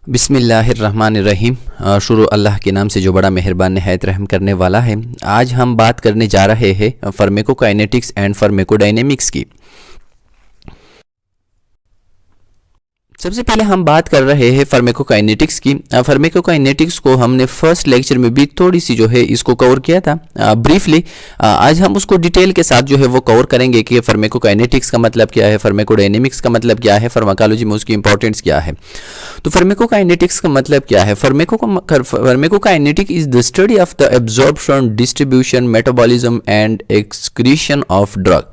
बिस्मिल्लाहिर्रहमानिर्रहीम। शुरू अल्लाह के नाम से जो बड़ा मेहरबान निहायत रहम करने वाला है। आज हम बात करने जा रहे हैं फार्माकोकाइनेटिक्स एंड फार्माकोडायनेमिक्स की। सबसे पहले हम बात कर रहे हैं फार्माकोकाइनेटिक्स की। फार्माकोकाइनेटिक्स को हमने फर्स्ट लेक्चर में भी थोड़ी सी जो है इसको कवर किया था ब्रीफली। आज हम उसको डिटेल के साथ जो है वो कवर करेंगे कि फार्माकोकाइनेटिक्स का मतलब क्या है, फार्माकोडायनेमिक्स का मतलब क्या है, फार्माकोलॉजी में उसकी इंपॉर्टेंस क्या है। तो फार्माकोकाइनेटिक्स का मतलब क्या है? Pharmacokinetic is the study of the absorption, distribution, metabolism and excretion of drug.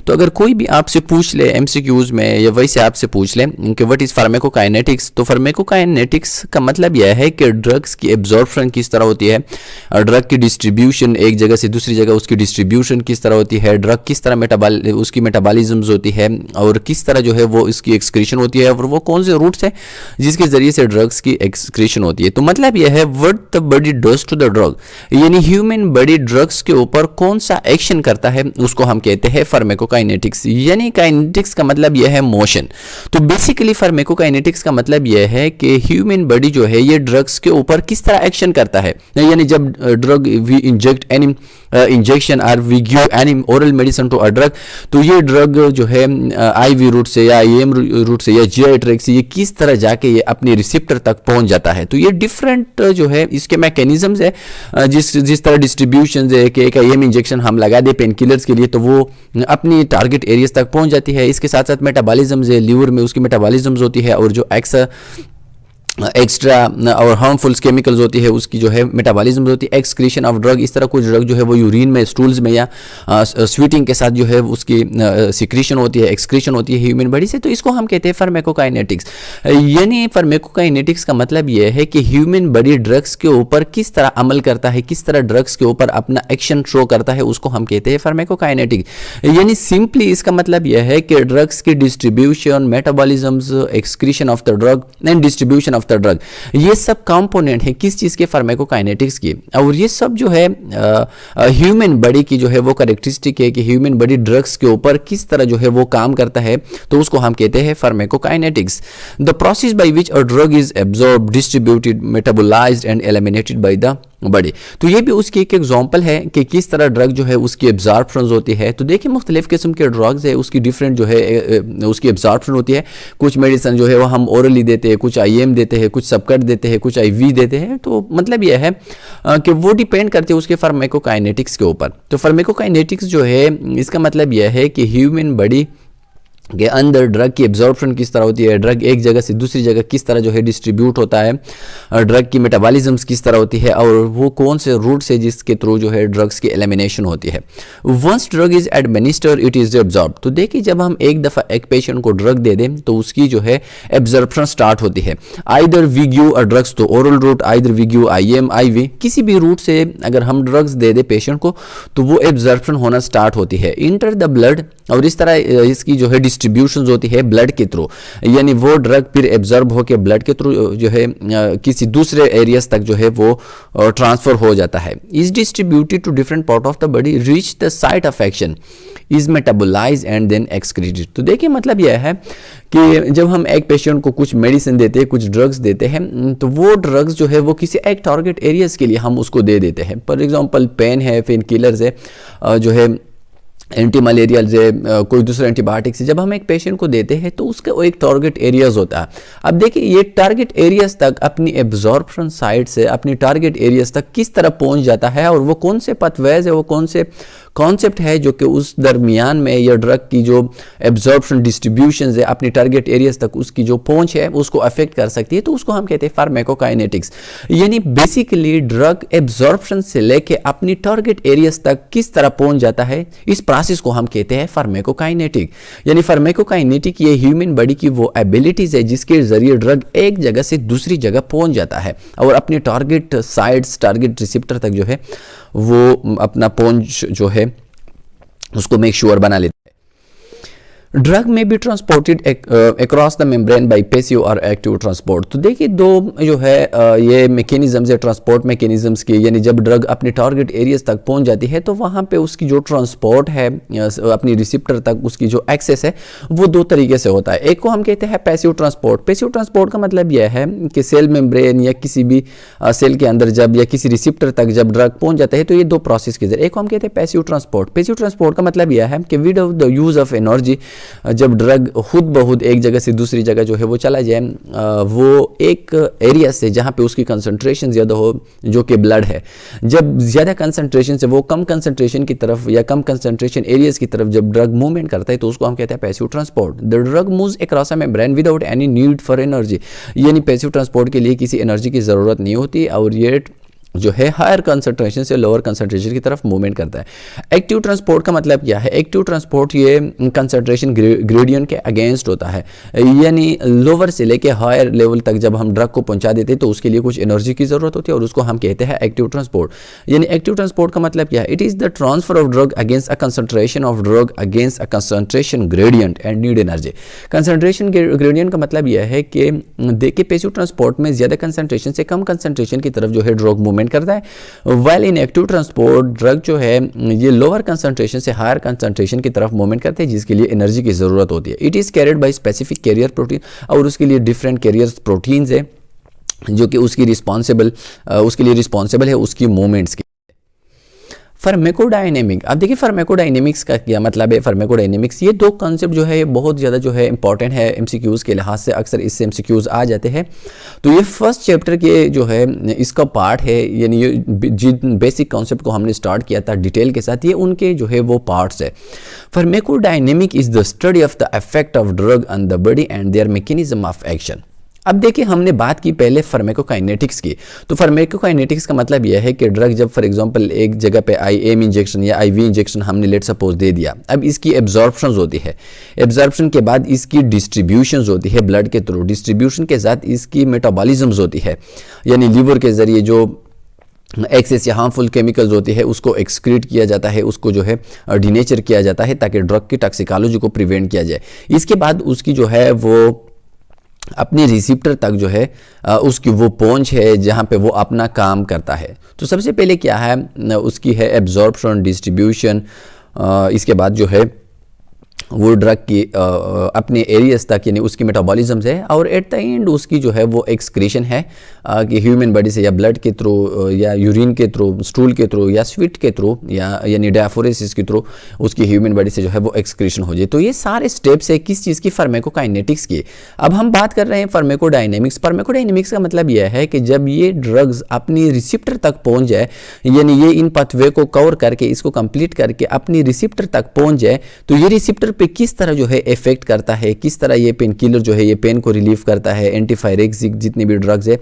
तो अगर कोई भी आपसे पूछ ले एमसीक्यूज में या वैसे आपसे पूछ ले कि व्हाट इज फार्माकोकाइनेटिक्स, तो फार्माकोकाइनेटिक्स का मतलब यह है कि ड्रग्स की एब्जॉर्प्शन किस तरह होती है, ड्रग की डिस्ट्रीब्यूशन एक जगह से दूसरी जगह उसकी डिस्ट्रीब्यूशन किस तरह होती है, ड्रग किस तरह उसकी मेटाबॉलिज्म्स होती है और किस तरह जो है वो इसकी एक्सक्रीशन होती है और वो कौन से रूट्स है जिसके जरिए से ड्रग्स की एक्सक्रीशन होती है। तो मतलब यह है what the body does to the drug, यानी ह्यूमन बॉडी ड्रग्स के ऊपर कौन सा एक्शन करता है उसको हम कहते हैं फार्माकोकाइनेटिक्स। यानी काइनेटिक्स का मतलब यह है मोशन। तो बेसिकली फार्माकोकाइनेटिक्स का मतलब यह है कि ह्यूमन बॉडी जो है ये ड्रग्स के ऊपर किस तरह एक्शन करता है। यानी जब drug we inject any injection और we give any oral medicine to a drug, तो ये ड्रग जो है आईवी रूट से या आईएम रूट से या जीआई ट्रैक्ट से ये किस तरह जाके ये अपने रिसेप्टर तक पहुंच जाता है। तो ये डिफरेंट जो है इसके मैकेनिज्म्स है। जिस तरह डिस्ट्रीब्यूशन है कि एक आईएम इंजेक्शन हम लगा दे पेन किलर्स के लिए तो वो अपनी टारगेट एरियाज तक पहुंच जाती है। इसके साथ साथ मेटाबॉलिज्म्स है, लीवर में उसकी मेटाबॉलिज्म्स होती है और जो एक्स्ट्रा और हार्मफुल केमिकल्स होती है उसकी जो है मेटाबॉलिज्म होती है। एक्सक्रीशन ऑफ ड्रग, इस तरह कुछ ड्रग जो है वो यूरिन में, स्टूल्स में या स्वीटिंग के साथ जो है उसकी सिक्रीशन होती है, एक्सक्रीशन होती है ह्यूमन बॉडी से। तो इसको हम कहते हैं फार्माकोकाइनेटिक्स। यानी फार्माकोकाइनेटिक्स का मतलब यह है कि ह्यूमन बॉडी ड्रग्स के ऊपर किस तरह अमल करता है, किस तरह ड्रग्स के ऊपर अपना एक्शन शो करता है, उसको हम कहते हैं फार्माकोकाइनेटिक। यानी सिंपली इसका मतलब यह है कि ड्रग्स की distribution, metabolisms, excretion of the drug and distribution of the drug, ये सब कंपोनेंट है किस चीज के? फार्माकोकाइनेटिक्स की। और ये सब जो है ह्यूमन बॉडी की जो है वो कैरेक्टरिस्टिक है कि ह्यूमन बॉडी ड्रग्स के ऊपर किस तरह जो है वो काम करता है, तो उसको हम कहते हैं pharmacokinetics. The process by which a drug is absorb, distributed, metabolised and eliminated by the body. तो ये भी उसकी एक एग्जांपल है कि किस तरह ड्रग जो है उसकी एब्जॉर्प्शन होती है। तो देखिए मुख्तलिफ किस्म के ड्रग्स है, उसकी डिफरेंट जो है उसकी एब्जॉर्प्शन होती है। कुछ मेडिसिन जो है वो हम ओरली देते हैं, कुछ आईएम देते हैं, कुछ सबकट देते हैं, कुछ आईवी देते हैं। तो मतलब यह है कि वो डिपेंड करते हैं उसके फार्माकोकाइनेटिक्स के ऊपर। तो फार्माकोकाइनेटिक्स जो है इसका मतलब यह है कि ह्यूमन बॉडी के अंदर ड्रग की एब्जॉर्प्शन किस तरह होती है, ड्रग एक जगह से दूसरी जगह किस तरह जो है डिस्ट्रीब्यूट होता है, ड्रग की मेटाबॉलिज्म्स किस तरह होती है और वो कौन से रूट से जिसके थ्रू जो है ड्रग्स की एलिमिनेशन होती है। Once drug is administer it is absorb. तो देखिए जब हम एक दफ़ा एक पेशेंट को ड्रग दे दें तो उसकी जो है एब्जॉर्प्शन स्टार्ट होती है। Either we give a drugs तो oral route, either we give IM, IV, किसी भी रूट से अगर हम ड्रग्स दे दे पेशेंट को तो वो एब्जॉर्प्शन होना स्टार्ट होती है। इंटर द ब्लड, और इस तरह इसकी जो है डिस्ट्रीब्यूशन होती है ब्लड के थ्रू, यानी वो ड्रग फिर एब्जॉर्ब होकर ब्लड के थ्रू जो है किसी दूसरे एरियाज तक जो है वो ट्रांसफर हो जाता है। Is distributed to different part of the body, reach the site of action, is metabolise and then excreted. तो देखिए मतलब यह है कि जब हम एक पेशेंट को कुछ मेडिसिन देते हैं, कुछ ड्रग्स देते हैं, तो वो ड्रग्स जो है वो किसी एक टारगेट एरियाज के लिए हम उसको दे देते हैं। फॉर एग्जांपल पेन है, पेन किलर्स है, जो है एंटी मलेरियल से, कोई दूसरा एंटीबायोटिक से जब हम एक पेशेंट को देते हैं तो उसका एक टारगेट एरियाज होता है। अब देखिए ये टारगेट एरियाज तक अपनी एब्जॉर्प्शन साइट से अपनी टारगेट एरियाज तक किस तरह पहुंच जाता है और वो कौन से पाथवेज है, वो कौन से कॉन्सेप्ट है जो कि उस दरमियान में या ड्रग की जो एब्जॉर्प्शन डिस्ट्रीब्यूशन है अपनी टारगेट एरियाज तक उसकी जो पहुंच है उसको अफेक्ट कर सकती है। तो उसको हम कहते हैं फार्माकोकाइनेटिक्स। यानी बेसिकली ड्रग एब्जॉर्प्शन से लेके अपनी टारगेट एरियाज तक किस तरह पहुंच जाता है, इस प्रोसेस को हम कहते हैं फार्माकोकाइनेटिक। यानी फार्माकोकाइनेटिक ये ह्यूमन बॉडी की वो एबिलिटीज है जिसके जरिए ड्रग एक जगह से दूसरी जगह पहुंच जाता है और अपने टारगेट साइट्स, टारगेट रिसेप्टर तक जो है वो अपना पहुंच जो है उसको मेक श्योर बना लेता है। ड्रग में be transported across the membrane by passive और एक्टिव ट्रांसपोर्ट। तो देखिए दो जो है ये मैकेनिज्म्स है ट्रांसपोर्ट मैकेनिज्म्स की, यानी जब ड्रग अपने टारगेट एरियाज तक पहुंच जाती है तो वहां पे उसकी जो ट्रांसपोर्ट है अपनी रिसिप्टर तक उसकी जो एक्सेस है वो दो तरीके से होता है। एक को हम कहते हैं पैसिव ट्रांसपोर्ट। पैसिव ट्रांसपोर्ट का मतलब यह है कि सेल मेम्ब्रेन या किसी भी सेल के अंदर जब या किसी रिसिप्टर तक जब ड्रग पहुंच जाता है तो ये दो प्रोसेस के जरिए। एक को हम कहते हैं पैसिव ट्रांसपोर्ट। पैसिव ट्रांसपोर्ट का मतलब यह है कि without the use of energy जब ड्रग खुद ब खुद एक जगह से दूसरी जगह जो है वो चला जाए, वो एक एरिया से जहाँ पे उसकी कंसंट्रेशन ज़्यादा हो जो कि ब्लड है, जब ज़्यादा कंसंट्रेशन से वो कम कंसंट्रेशन की तरफ या कम कंसंट्रेशन एरियाज की तरफ जब ड्रग मूवमेंट करता है तो उसको हम कहते हैं passive transport. The drug moves across a membrane without any need for energy, यानी पैसिव ट्रांसपोर्ट के लिए किसी एनर्जी की ज़रूरत नहीं होती और ये जो है हायर कंसंट्रेशन से लोअर कंसंट्रेशन की तरफ मूवमेंट करता है। एक्टिव ट्रांसपोर्ट का मतलब क्या है? एक्टिव ट्रांसपोर्ट ये कंसंट्रेशन ग्रेडियंट के अगेंस्ट होता है, यानी लोअर से लेके हायर लेवल तक जब हम ड्रग को पहुंचा देते हैं तो उसके लिए कुछ एनर्जी की जरूरत होती है और उसको हम कहते हैं एक्टिव ट्रांसपोर्ट। यानी एक्टिव ट्रांसपोर्ट का मतलब क्या है? It is the transfer of drug against a concentration of drug against a concentration gradient and need energy. Concentration gradient का मतलब यह है कि देखिए पैसिव ट्रांसपोर्ट में ज्यादा कंसंट्रेशन से कम कंसंट्रेशन की तरफ जो है ड्रग मूवमेंट करता है, while in active transport drug जो है ये लोअर कंसंट्रेशन से हायर कंसंट्रेशन की तरफ मूवमेंट करते हैं जिसके लिए एनर्जी की जरूरत होती है। It is carried by specific carrier protein, और उसके लिए डिफरेंट कैरियर प्रोटीन्स है जो कि उसके लिए रिस्पॉन्सिबल है उसकी मूवमेंट्स की। फार्माकोडायनेमिक, अब देखिए फार्माकोडायनेमिक्स का क्या मतलब है? फार्माकोडायनेमिक्स ये दो कॉन्सेप्ट जो है ये बहुत ज़्यादा जो है इंपॉर्टेंट है एमसीक्यूज़ के लिहाज से, अक्सर इससे एमसीक्यूज़ आ जाते हैं। तो ये फर्स्ट चैप्टर के जो है इसका पार्ट है, यानी ये जिन बेसिक कॉन्सेप्ट को हमने स्टार्ट किया था डिटेल के साथ, ये उनके जो है वो पार्ट्स है। Pharmacodynamic is the study of the effect of drug on the body and there mechanism of action. अब देखिए हमने बात की पहले फार्माकोकाइनेटिक्स की, तो फार्माकोकाइनेटिक्स का मतलब यह है कि ड्रग जब फॉर एग्जांपल एक जगह पे एम इंजेक्शन या आईवी इंजेक्शन हमने लेट सपोज दे दिया, अब इसकी एब्जॉर्प्शन होती है, एब्जॉर्प्शन के बाद इसकी डिस्ट्रीब्यूशन होती है ब्लड के थ्रू, डिस्ट्रीब्यूशन के साथ इसकी मेटाबॉलिज्म होती है, यानी लीवर के जरिए जो एक्सेस या हार्मफुल केमिकल्स होती है उसको एक्सक्रीट किया जाता है, उसको जो है डिनेचर किया जाता है ताकि ड्रग की टॉक्सिकोलॉजी को प्रिवेंट किया जाए। इसके बाद उसकी जो है वो अपने रिसिप्टर तक जो है उसकी वो पहुंच है जहां पे वो अपना काम करता है। तो सबसे पहले क्या है उसकी है एब्जॉर्प्शन, डिस्ट्रीब्यूशन, इसके बाद जो है वो ड्रग की अपने एरियाज तक यानी उसकी मेटाबॉलिज्म है, और एट द एंड उसकी जो है वो एक्सक्रीशन है कि ह्यूमन बॉडी से या ब्लड के थ्रू या यूरिन के थ्रू, स्टूल के थ्रू या स्वीट के थ्रू या यानी डायफोरेसिस के थ्रू उसकी ह्यूमन बॉडी से जो है वो एक्सक्रीशन हो जाए। तो ये सारे स्टेप्स है किस चीज़ की? फार्माकोकाइनेटिक्स की। अब हम बात कर रहे हैं फार्माकोडायनेमिक्स। फार्माकोडायनेमिक्स का मतलब यह है कि जब ये ड्रग्स अपनी रिसिप्टर तक पहुंच जाए, यानी ये इन पाथवे को कवर करके इसको कंप्लीट करके अपनी रिसिप्टर तक पहुंच जाए, तो ये रिसिप्टर पे किस तरह जो है इफेक्ट करता है, किस तरह ये पेन किलर जो है ये पेन को रिलीफ करता है, एंटीफायरेक्सिक जितनी भी ड्रग्स है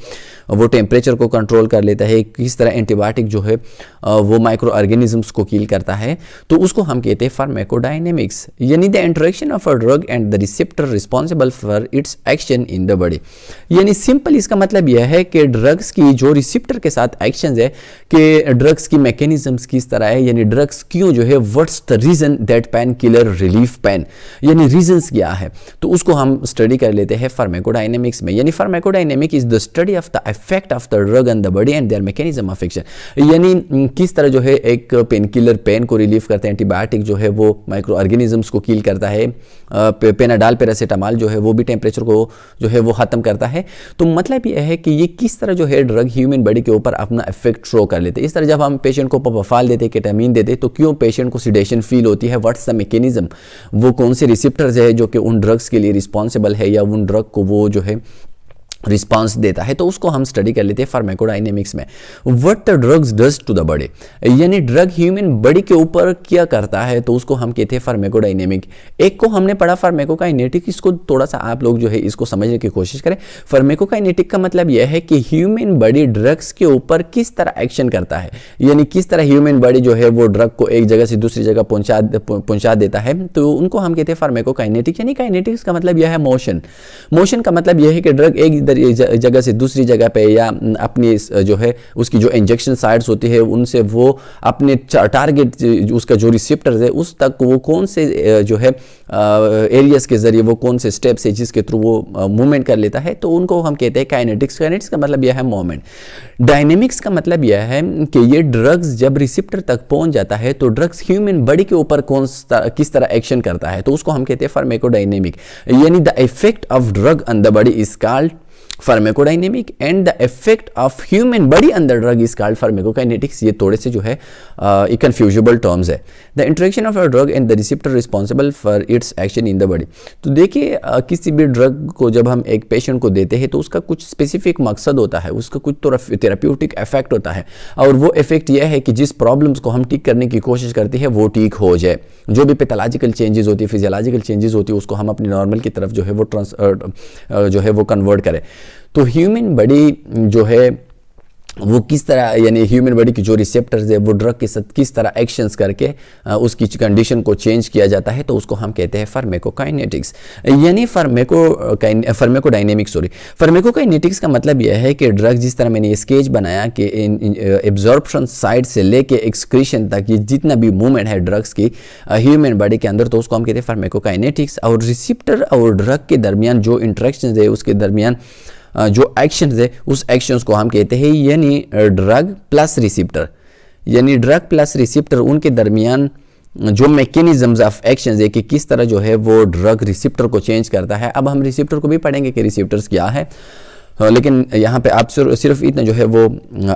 वो टेम्परेचर को कंट्रोल कर लेता है, किस तरह एंटीबायोटिक जो है वो माइक्रो ऑर्गेनिजम्स को किल करता है, तो उसको हम कहते हैं फार्माकोडायनेमिक्स, यानी the interaction of a drug and the receptor responsible for its action in the body. यानी सिंपल इसका मतलब यह है कि ड्रग्स की जो रिसेप्टर के साथ एक्शन है कि ड्रग्स की मैकेनिज्म्स किस तरह है, यानी ड्रग्स क्यों जो है what's the reason that painkiller relief pain, यानी रीजंस क्या है, तो उसको हम स्टडी कर लेते हैं फार्माकोडायनेमिक्स में। यानी pharmacodynamic is the study of the effect of the drug on the body and there mechanism of action, यानी किस तरह जो है एक पेन किलर पेन को रिलीफ करता है, एंटीबायोटिक जो है वो माइक्रो ऑर्गेनिजम्स को किल करता है, पेनाडाल पैरासीटामोल जो है वो भी टेम्परेचर को जो है वो खत्म करता है। तो मतलब यह है कि ये किस तरह जो है ड्रग ह्यूमन बॉडी के ऊपर अपना इफेक्ट शो कर लेते हैं। इस तरह जब हम पेशेंट को प्रोपोफॉल देते, केटामीन देते, तो क्यों पेशेंट को सिडेशन फील होती है, व्हाट्स द मैकेनिज्म, वो कौन से रिसेप्टर्स है जो कि उन ड्रग्स के लिए रिस्पॉन्सिबल है या उन ड्रग को वो जो है रिस्पांस देता है, तो उसको हम स्टडी कर लेते हैं फार्माकोडायनेमिक्स में। What the drugs does to the body, यानी ड्रग ह्यूमन बॉडी के ऊपर क्या करता है, तो उसको हम कहते हैं फार्माकोडायनेमिक। एक को हमने पढ़ा फार्माकोकाइनेटिक, इसको थोड़ा सा आप लोग जो है इसको समझने की कोशिश करें। फार्माकोकाइनेटिक का मतलब यह है कि ह्यूमन बॉडी ड्रग्स के ऊपर किस तरह एक्शन करता है, यानी किस तरह ह्यूमन बॉडी जो है वो ड्रग को एक जगह से दूसरी जगह पहुंचा देता है, तो उनको हम कहते हैं फार्माकोकाइनेटिक। यानी काइनेटिक्स का मतलब यह है मोशन। मोशन का मतलब यह है कि ड्रग एक इधर जगह से दूसरी जगह पे या अपनी जो है उसकी जो इंजेक्शन साइट्स होती है उनसे वो अपने टारगेट उसका जो रिसेप्टर है उस तक वो कौन से जो है एरियाज के जरिए वो कौन से स्टेप्स है जिसके थ्रू वो मूवमेंट कर लेता है, तो उनको हम कहते हैं काइनेटिक्स। काइनेटिक्स का मतलब यह है मूवमेंट। डायनेमिक्स का मतलब यह है कि ये ड्रग्स जब रिसेप्टर तक पहुंच जाता है तो ड्रग्स ह्यूमन बॉडी के ऊपर किस तरह एक्शन करता है, तो उसको हम कहते हैं फार्माकोडायनेमिक। यानी the effect of drug on the body is called pharmacodynamic and the effect of human body under drug is called pharmacokinetics. ये थोड़े से जो है कन्फ्यूजेबल टर्म्स है। The interaction of a drug and the receptor responsible for its action in the body. तो देखिए किसी भी ड्रग को जब हम एक पेशेंट को देते हैं तो उसका कुछ स्पेसिफिक मकसद होता है, उसका कुछ तो थेराप्यूटिक इफेक्ट होता है, और वो इफेक्ट यह है कि जिस प्रॉब्लम्स को हम ठीक करने की कोशिश करते हैं वो ठीक हो जाए। जो भी पैथोलॉजिकल चेंजेस होती है, फिजियोलॉजिकल चेंजेस होती है, उसको हम अपनी नॉर्मल की तरफ जो है वो कन्वर्ट करें। तो ह्यूमन बॉडी जो है वो किस तरह, यानी ह्यूमन बॉडी की जो रिसेप्टर्स है वो ड्रग के साथ किस तरह एक्शंस करके उसकी कंडीशन को चेंज किया जाता है, तो उसको हम कहते हैं फार्माकोकाइनेटिक्स यानी फार्माकोडायनेमिक्स। फार्माकोकाइनेटिक्स का मतलब यह है कि ड्रग, जिस तरह मैंने ये स्केच बनाया कि एब्जॉर्प्शन साइड से लेके एक्सक्रीशन तक ये जितना भी मूवमेंट है ड्रग्स की ह्यूमन बॉडी के अंदर, तो उसको हम कहते हैं फार्माकोकाइनेटिक्स। और रिसेप्टर और ड्रग के दरमियान जो इंटरेक्शन है उसके दरमियान जो एक्शंस है उस एक्शंस को हम कहते हैं यानी ड्रग प्लस रिसेप्टर। यानी ड्रग प्लस रिसेप्टर उनके दरमियान जो मैकेनिज्म्स ऑफ एक्शंस है कि किस तरह जो है वो ड्रग रिसेप्टर को चेंज करता है। अब हम रिसेप्टर को भी पढ़ेंगे कि रिसेप्टर्स क्या है, लेकिन यहाँ पे आप सिर्फ इतना जो है वो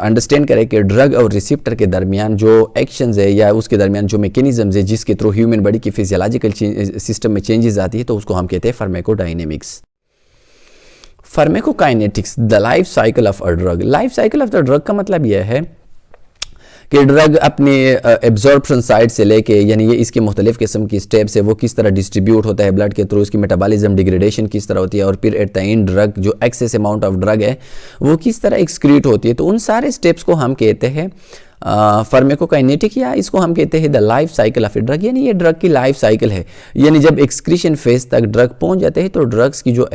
अंडरस्टैंड करें कि ड्रग और रिसेप्टर के दरमियान जो एक्शंस है या उसके दरमियान जो मैकेनिज्म्स है जिसके थ्रू ह्यूमन बॉडी की फिजियोलॉजिकल सिस्टम में चेंजेस आती है, तो उसको हम कहते हैं pharmacodynamics. Pharmacokinetics, the life cycle of a drug. Life cycle of the drug का मतलब यह है कि ड्रग अपने एब्जॉर्प्शन साइड से लेके, यानी ये इसके मुख्तलिफ किस्म की स्टेप्स है, वो किस तरह डिस्ट्रीब्यूट होता है ब्लड के थ्रू, इसकी मेटाबॉलिज्म डिग्रेडेशन किस तरह होती है, और फिर एट द एंड ड्रग जो एक्सेस अमाउंट ऑफ ड्रग है वो किस तरह एक्सक्रीट होती है। तो उन सारे स्टेप्स को हम कहते हैं फार्माकोकाइनेटिक, या इसको हम कहते हैं the life cycle of a drug. यानी ये ड्रग की लाइफ साइकिल है। यानी जब एक्सक्रीशन फेज तक ड्रग पहुंच जाते हैं तो ड्रग्स की जो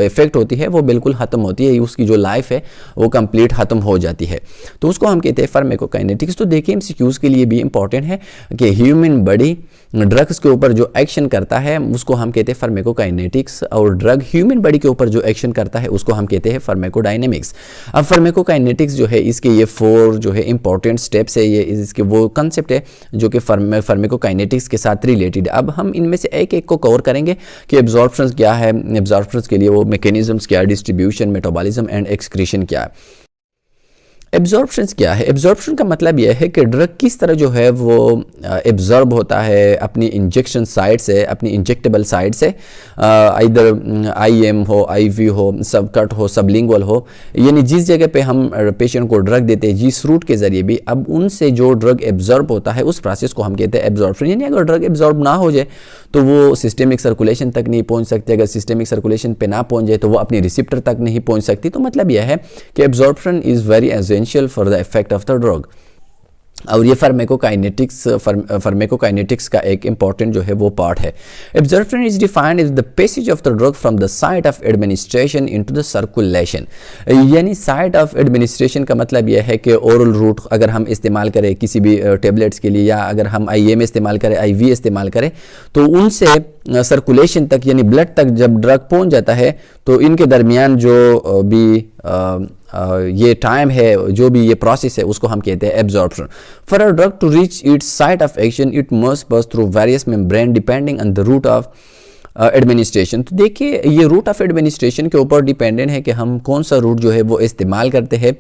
इफेक्ट होती है वो बिल्कुल ख़त्म होती है, उसकी जो लाइफ है वो कंप्लीट ख़त्म हो जाती है, तो उसको हम कहते हैं फार्माकोकाइनेटिक्स। तो देखिए एमसीक्यूज़ के लिए भी इंपॉर्टेंट है कि ह्यूमन बॉडी ड्रग्स के ऊपर जो एक्शन करता है उसको हम कहते हैं फार्माकोकाइनेटिक्स, और ड्रग ह्यूमन बॉडी के ऊपर जो एक्शन करता है उसको हम कहते हैं फार्माकोडायनेमिक्स। अब फार्माकोकाइनेटिक्स जो है इसके ये 4 जो है इंपॉर्टेंट स्टेप्स है, ये इसके वो कंसेप्ट है जो कि फार्माकोकाइनेटिक्स के साथ रिलेटेड। अब हम इनमें से एक एक को कवर करेंगे कि एब्जॉर्प्शन क्या है, एब्जॉर्प्शन के लिए वो मैकेनिज्म्स क्या है, डिस्ट्रीब्यूशन, मेटाबॉलिज्म एंड एक्सक्रीशन क्या है। एब्जॉर्प्शन क्या है? एब्जॉर्प्शन का मतलब यह है कि ड्रग किस तरह जो है वो एब्जॉर्ब होता है अपनी इंजेक्शन साइड से, अपनी इंजेक्टेबल साइड से, इधर IM हो, IV हो, सब कट हो, सबलिंगुअल हो, यानी जिस जगह पे हम पेशेंट को ड्रग देते हैं जिस रूट के जरिए भी, अब उनसे जो ड्रग एब्जॉर्ब होता है उस प्रोसेस को हम कहते हैं एब्जॉर्प्शन। यानी अगर ड्रग एब्जॉर्ब ना हो जाए तो वो सिस्टेमिक सर्कुलेशन तक नहीं पहुंच सकती, अगर सिस्टेमिक सर्कुलेशन पे ना पहुंच जाए तो वो अपनी रिसेप्टर तक नहीं पहुंच सकती। तो मतलब यह है कि absorption is very essential for the effect of the drug. और ये फार्माकोकाइनेटिक्स का एक इंपॉर्टेंट जो है वो पार्ट है। Absorption is defined as the passage of the drug from the site of administration into the circulation. यानी साइट ऑफ एडमिनिस्ट्रेशन का मतलब यह है कि ओरल रूट अगर हम इस्तेमाल करें किसी भी टेबलेट्स के लिए, या अगर हम IM इस्तेमाल करें, IV इस्तेमाल करें, तो उनसे सर्कुलेशन तक यानी ब्लड तक जब ड्रग पहुंच जाता है तो इनके दरमियान जो भी ये टाइम है, जो भी ये प्रोसेस है, उसको हम कहते हैं absorption. For a drug to reach its site of action it must pass through various membrane depending on the route of administration. तो देखिए ये रूट ऑफ एडमिनिस्ट्रेशन के ऊपर डिपेंडेंट है कि हम कौन सा रूट जो है वो इस्तेमाल करते हैं,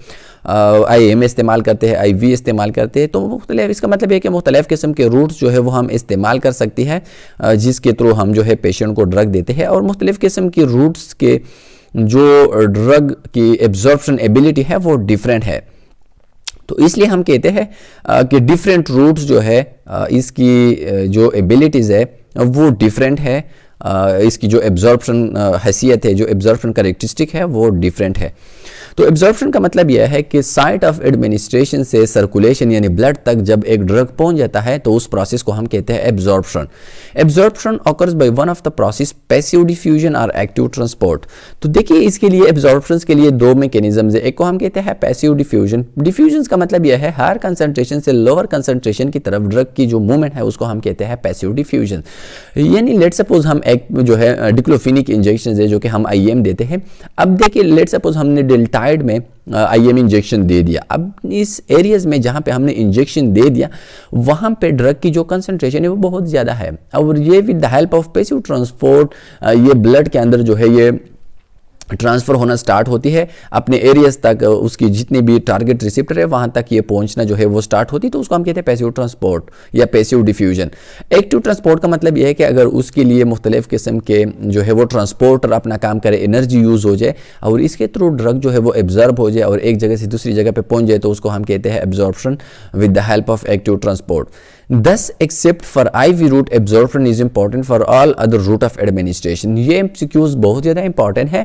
IM इस्तेमाल करते हैं, IV इस्तेमाल करते हैं। तो मुख्तलिफ, इसका मतलब है कि मुख्तलिफ किस्म के रूट्स जो है वो हम इस्तेमाल कर सकती है जिसके थ्रू हम जो है पेशेंट को ड्रग देते हैं, और मुख्तलिफ किस्म की रूट्स के जो ड्रग की एब्जॉर्प्शन एबिलिटी है वो डिफरेंट है। तो इसलिए हम कहते हैं कि डिफरेंट रूट्स जो है इसकी जो एबिलिटीज़ है वो डिफरेंट है, इसकी जो एब्जॉर्प्शन हैसियत है, जो एब्जॉर्प्शन कैरेक्टरिस्टिक है वो डिफरेंट है। तो एब्जॉर्प्शन का मतलब यह है कि साइट ऑफ एडमिनिस्ट्रेशन से सर्कुलेशन यानी ब्लड तक जब एक ड्रग पहुंच जाता है तो उस प्रोसेस को हम कहते हैं absorption. Absorption occurs by one of the process passive diffusion और एक्टिव ट्रांसपोर्ट। तो देखिए इसके लिए एब्जॉर्प्शन के लिए दो मैकेनिज्म्स है, एक को हम कहते हैं पैसिव डिफ्यूजन। डिफ्यूजन का मतलब यह है हायर कंसंट्रेशन से लोअर कंसंट्रेशन की तरफ ड्रग की जो मूवमेंट है उसको हम कहते हैं पैसिव डिफ्यूजन। यानी लेट सपोज हम एक जो है डिक्लोफिनिक इंजेक्शन है जो कि हम आईएम देते हैं। अब देखिए लेट सपोज हमने डेल्टाइड में आईएम इंजेक्शन दे दिया। अब इस एरियाज में जहां पे हमने इंजेक्शन दे दिया वहां पे ड्रग की जो कंसंट्रेशन है वो बहुत ज़्यादा है और ये with the help of passive transport ये ब्लड के अंदर जो है ये ट्रांसफ़र होना स्टार्ट होती है अपने एरियाज तक, उसकी जितनी भी टारगेट रिसेप्टर है वहाँ तक ये पहुँचना जो है वो स्टार्ट होती है, तो उसको हम कहते हैं पैसिव ट्रांसपोर्ट या पैसिव डिफ्यूजन। एक्टिव ट्रांसपोर्ट का मतलब ये है कि अगर उसके लिए मुख्तलिफ किस्म के जो है वो ट्रांसपोर्टर अपना काम करे, एनर्जी यूज़ हो जाए और इसके थ्रू ड्रग जो है वो एब्जॉर्ब हो जाए और एक जगह से दूसरी जगह पर पहुँच जाए, तो उसको हम कहते हैं absorption with the help of active transport. Thus, except for IV route, absorption is important for all other route of administration। ये MCQs बहुत ज़्यादा इंपॉर्टेंट है।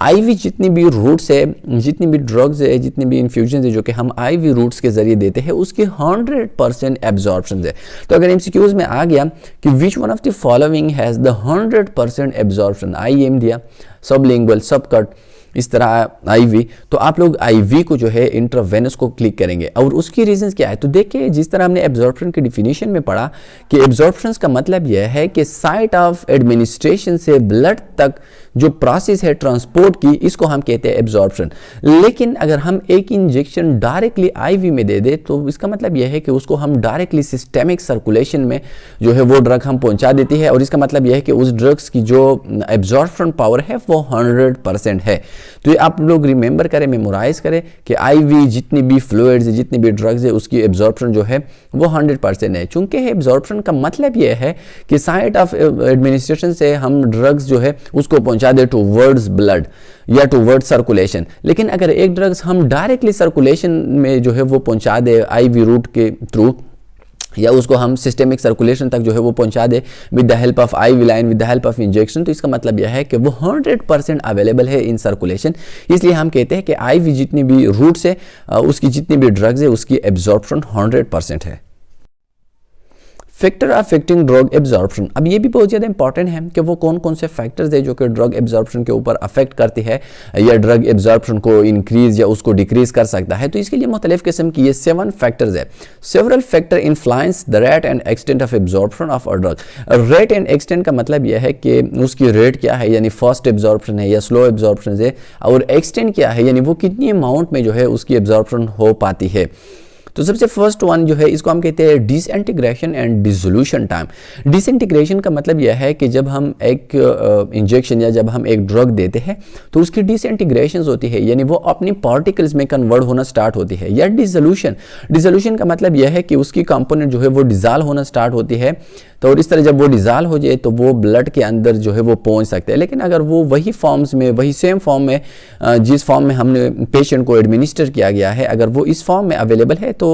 IV जितनी भी रूट्स है, जितनी भी ड्रग्स है, जितनी भी इन्फ्यूजन है जो कि हम IV रूट्स के जरिए देते हैं उसकी 100% एब्जॉर्प्शन है। तो अगर MCQs में आ गया कि which one of the following has the 100% absorption, IM दिया, सबलिंगुअल, सबकट, इस तरह IV, तो आप लोग IV को जो है इंट्रावेनस को क्लिक करेंगे और उसकी रीजंस क्या है। तो देखिए जिस तरह हमने एब्जॉर्प्शन की डिफिनीशन में पढ़ा कि एब्जॉर्प्शन का मतलब यह है कि साइट ऑफ एडमिनिस्ट्रेशन से ब्लड तक जो प्रोसेस है ट्रांसपोर्ट की, इसको हम कहते हैं एब्जॉर्प्शन। लेकिन अगर हम एक इंजेक्शन डायरेक्टली IV में दे दे तो इसका मतलब यह है कि उसको हम डायरेक्टली सिस्टेमिक सर्कुलेशन में जो है वो ड्रग हम पहुंचा देती है और इसका मतलब यह है कि उस ड्रग्स की जो एब्जॉर्प्शन पावर है वो 100% है। तो ये आप लोग रिमेंबर करें, मेमोराइज करें कि IV जितनी भी फ्लूइड्स है, जितनी भी ड्रग्स है, उसकी एब्जॉर्प्शन जो है वो 100% है। चूंकि एब्जॉर्प्शन का मतलब ये है कि साइट ऑफ एडमिनिस्ट्रेशन से हम ड्रग्स जो है उसको पहुंचा दे टूवर्ड्स ब्लड या टूवर्ड्स सर्कुलेशन। लेकिन अगर एक ड्रग्स हम डायरेक्टली सर्कुलेशन में जो है वो पहुंचा दे IV रूट के थ्रू या उसको हम सिस्टेमिक सर्कुलेशन तक जो है वो पहुंचा दे with the help of IV line, with the help of injection, तो इसका मतलब यह है कि वो 100% अवेलेबल है इन सर्कुलेशन। इसलिए हम कहते हैं कि IV जितनी भी रूट्स है उसकी जितनी भी ड्रग्स है उसकी एब्जॉर्प्शन 100% है। फैक्टर अफेक्टिंग ड्रग एब्जॉर्प्शन, अब ये भी बहुत ज़्यादा इंपॉर्टेंट है कि वो कौन कौन से फैक्टर्स है जो कि ड्रग एब्जॉर्प्शन के ऊपर अफेक्ट करती है या ड्रग एब्जॉर्प्शन को इंक्रीज या उसको डिक्रीज कर सकता है। तो इसके लिए मुख्तलिफ किस्म की ये 7 फैक्टर्स है। Several factor influence the rate and extent of absorption of a drug. Rate and extent का मतलब यह है कि उसकी रेट क्या है, यानी फास्ट एब्जॉर्प्शन है या स्लो एब्जॉर्प्शन है, और एक्सटेंट क्या है यानी वो कितनी अमाउंट में जो है उसकी एब्जॉर्प्शन हो पाती है। तो सबसे फर्स्ट वन जो है इसको हम कहते हैं disintegration and dissolution time. Disintegration का मतलब यह है कि जब हम एक इंजेक्शन या जब हम एक ड्रग देते हैं तो उसकी डिसइंटीग्रेशन होती है, यानी वो अपनी पार्टिकल्स में कन्वर्ट होना स्टार्ट होती है। या डिसोल्यूशन का मतलब यह है कि उसकी कंपोनेंट जो है वो डिजॉल्व होना स्टार्ट होती है। तो और इस तरह जब वो डिजॉल्व हो जाए तो वो ब्लड के अंदर जो है वो पहुंच सकते हैं। लेकिन अगर वो वही फॉर्म्स में, वही सेम फॉर्म में, जिस फॉर्म में हमने पेशेंट को एडमिनिस्टर किया गया है, अगर वो इस फॉर्म में अवेलेबल है तो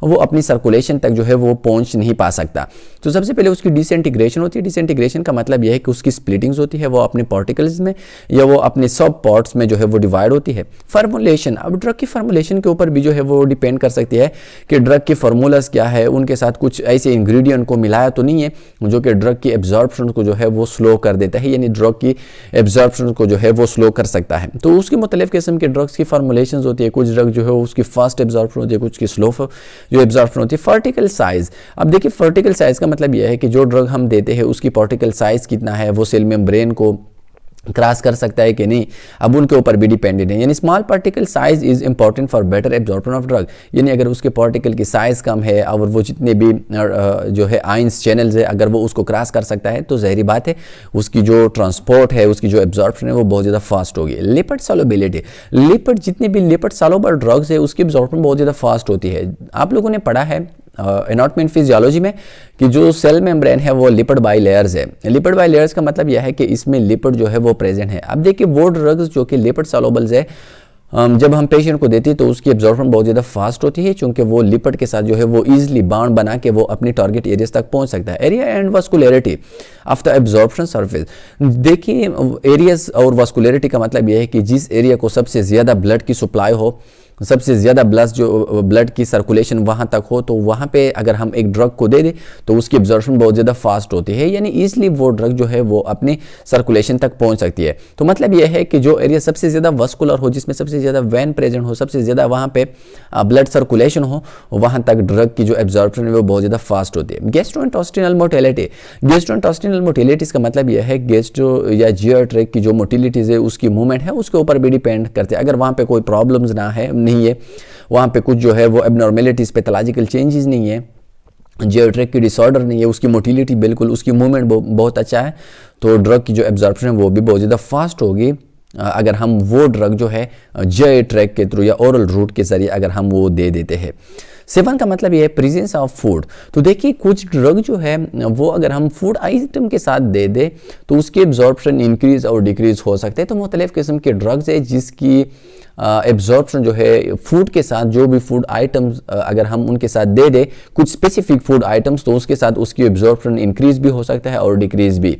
वो अपनी सर्कुलेशन तक जो है वो पहुंच नहीं पा सकता। तो सबसे पहले उसकी डिसइंटीग्रेशन होती है। डिसइंटीग्रेशन का मतलब यह है कि उसकी स्प्लिटिंग्स होती है, वो अपने पार्टिकल्स में या वो अपने सब पार्ट्स में जो है वो डिवाइड होती है। फार्मूलेशन, अब ड्रग की फार्मूलेशन के ऊपर भी जो है वो डिपेंड कर सकती है कि ड्रग के फार्मूलास क्या है, उनके साथ कुछ ऐसे इंग्रेडिएंट को मिलाया तो नहीं है जो कि ड्रग की एब्जॉर्प्शन को जो है वो स्लो कर देता है, यानी ड्रग की एब्जॉर्प्शन को जो है वो स्लो कर सकता है। तो उसकी मुख्तलिफ किस्म के ड्रग्स की फार्मूलेशन होती है। कुछ ड्रग जो है उसकी फास्ट एब्जॉर्प्शन होती है, कुछ की स्लो जो एब्जॉर्प्शन होती है। पार्टिकल साइज, अब देखिए पार्टिकल साइज का मतलब यह है कि जो ड्रग हम देते हैं उसकी पार्टिकल साइज कितना है, वो सेल मेम्ब्रेन को क्रॉस कर सकता है कि नहीं, अब उनके ऊपर भी डिपेंडेंट है। यानी small particle size is important for better absorption of drug, यानी अगर उसके पार्टिकल की साइज कम है और वो जितने भी जो है आयंस चैनल्स है अगर वो उसको क्रॉस कर सकता है तो ज़ाहिर बात है उसकी जो ट्रांसपोर्ट है, उसकी जो एब्जॉर्प्शन है वो बहुत ज़्यादा फास्ट होगी। लिपिड सॉल्युबिलिटी, लिपिड जितनी भी लिपिड सॉल्युबल ड्रग्स है उसकी एब्जॉर्प्शन बहुत ज़्यादा फास्ट होती है। आप लोगों ने पढ़ा है एनाटॉमी एंड फिजियोलॉजी में कि जो सेल मेम्ब्रेन है वो लिपिड बाइलेयर्स है। लिपिड बाइलेयर्स का मतलब यह है कि इसमें लिपिड जो है वो प्रेजेंट है। अब देखिए वो ड्रग्स जो कि लिपिड सॉल्युबल्स है जब हम पेशेंट को देते हैं तो उसकी एब्जॉर्प्शन बहुत ज़्यादा फास्ट होती है, क्योंकि वो लिपिड के साथ जो है वो ईजिली बाउंड बना के वो अपनी टारगेट एरियाज तक पहुंच सकता है। Area and vascularity of the absorption surface, देखिए एरियाज और वास्कुलरिटी का मतलब यह है कि जिस एरिया को सबसे ज़्यादा ब्लड की सप्लाई हो, सबसे ज़्यादा ब्लड की सर्कुलेशन वहाँ तक हो, तो वहाँ पे अगर हम एक ड्रग को दे दें तो उसकी एब्जॉर्प्शन बहुत ज़्यादा फास्ट होती है, यानी ईजिली वो ड्रग जो है वो अपनी सर्कुलेशन तक पहुँच सकती है। तो मतलब यह है कि जो एरिया सबसे ज़्यादा वास्कुलर हो, जिसमें सबसे ज़्यादा वेन प्रेजेंट हो, सबसे ज़्यादा वहाँ पे ब्लड सर्कुलेशन हो, वहाँ तक ड्रग की जो एब्जॉर्प्शन है वो बहुत ज़्यादा फास्ट होती है। गैस्ट्रोइंटेस्टाइनल मोटिलिटी, गैस्ट्रोइंटेस्टाइनल मोटिलिटीज़ का मतलब यह है गैस्ट्रो या जीआर ट्रैक्ट की जो मोटिलिटीज़ है उसकी मूवमेंट है उसके ऊपर भी डिपेंड करते हैं। अगर वहाँ पे कोई प्रॉब्लम्स ना है, नहीं है वहाँ पे कुछ जो है वो एबनॉर्मेलिटीज़, पैथोलॉजिकल चेंजेस नहीं है, जीआर ट्रैक्ट की डिसऑर्डर नहीं है, उसकी मोटिलिटी बिल्कुल, उसकी मूवमेंट बहुत अच्छा है, तो ड्रग की जो एब्जॉर्प्शन है वो भी बहुत ज़्यादा फास्ट होगी अगर हम वो ड्रग जो है जीआर ट्रैक्ट के थ्रू या ओरल रूट के जरिए अगर हम वो दे देते हैं। 7 का मतलब ये है प्रेजेंस ऑफ फूड। तो देखिए कुछ ड्रग जो है वो अगर हम फूड आइटम के साथ दे दे तो उसकी एब्जॉर्प्शन इंक्रीज और डिक्रीज हो सकते हैं। तो मुख्तलिफ किस्म के ड्रग्स है जिसकी एब्जॉर्प्शन जो है फूड के साथ, जो भी फूड आइटम्स अगर हम उनके साथ दे दे कुछ स्पेसिफिक फूड आइटम्स, तो उसके साथ उसकी एब्जॉर्प्शन इंक्रीज भी हो सकता है और डिक्रीज भी।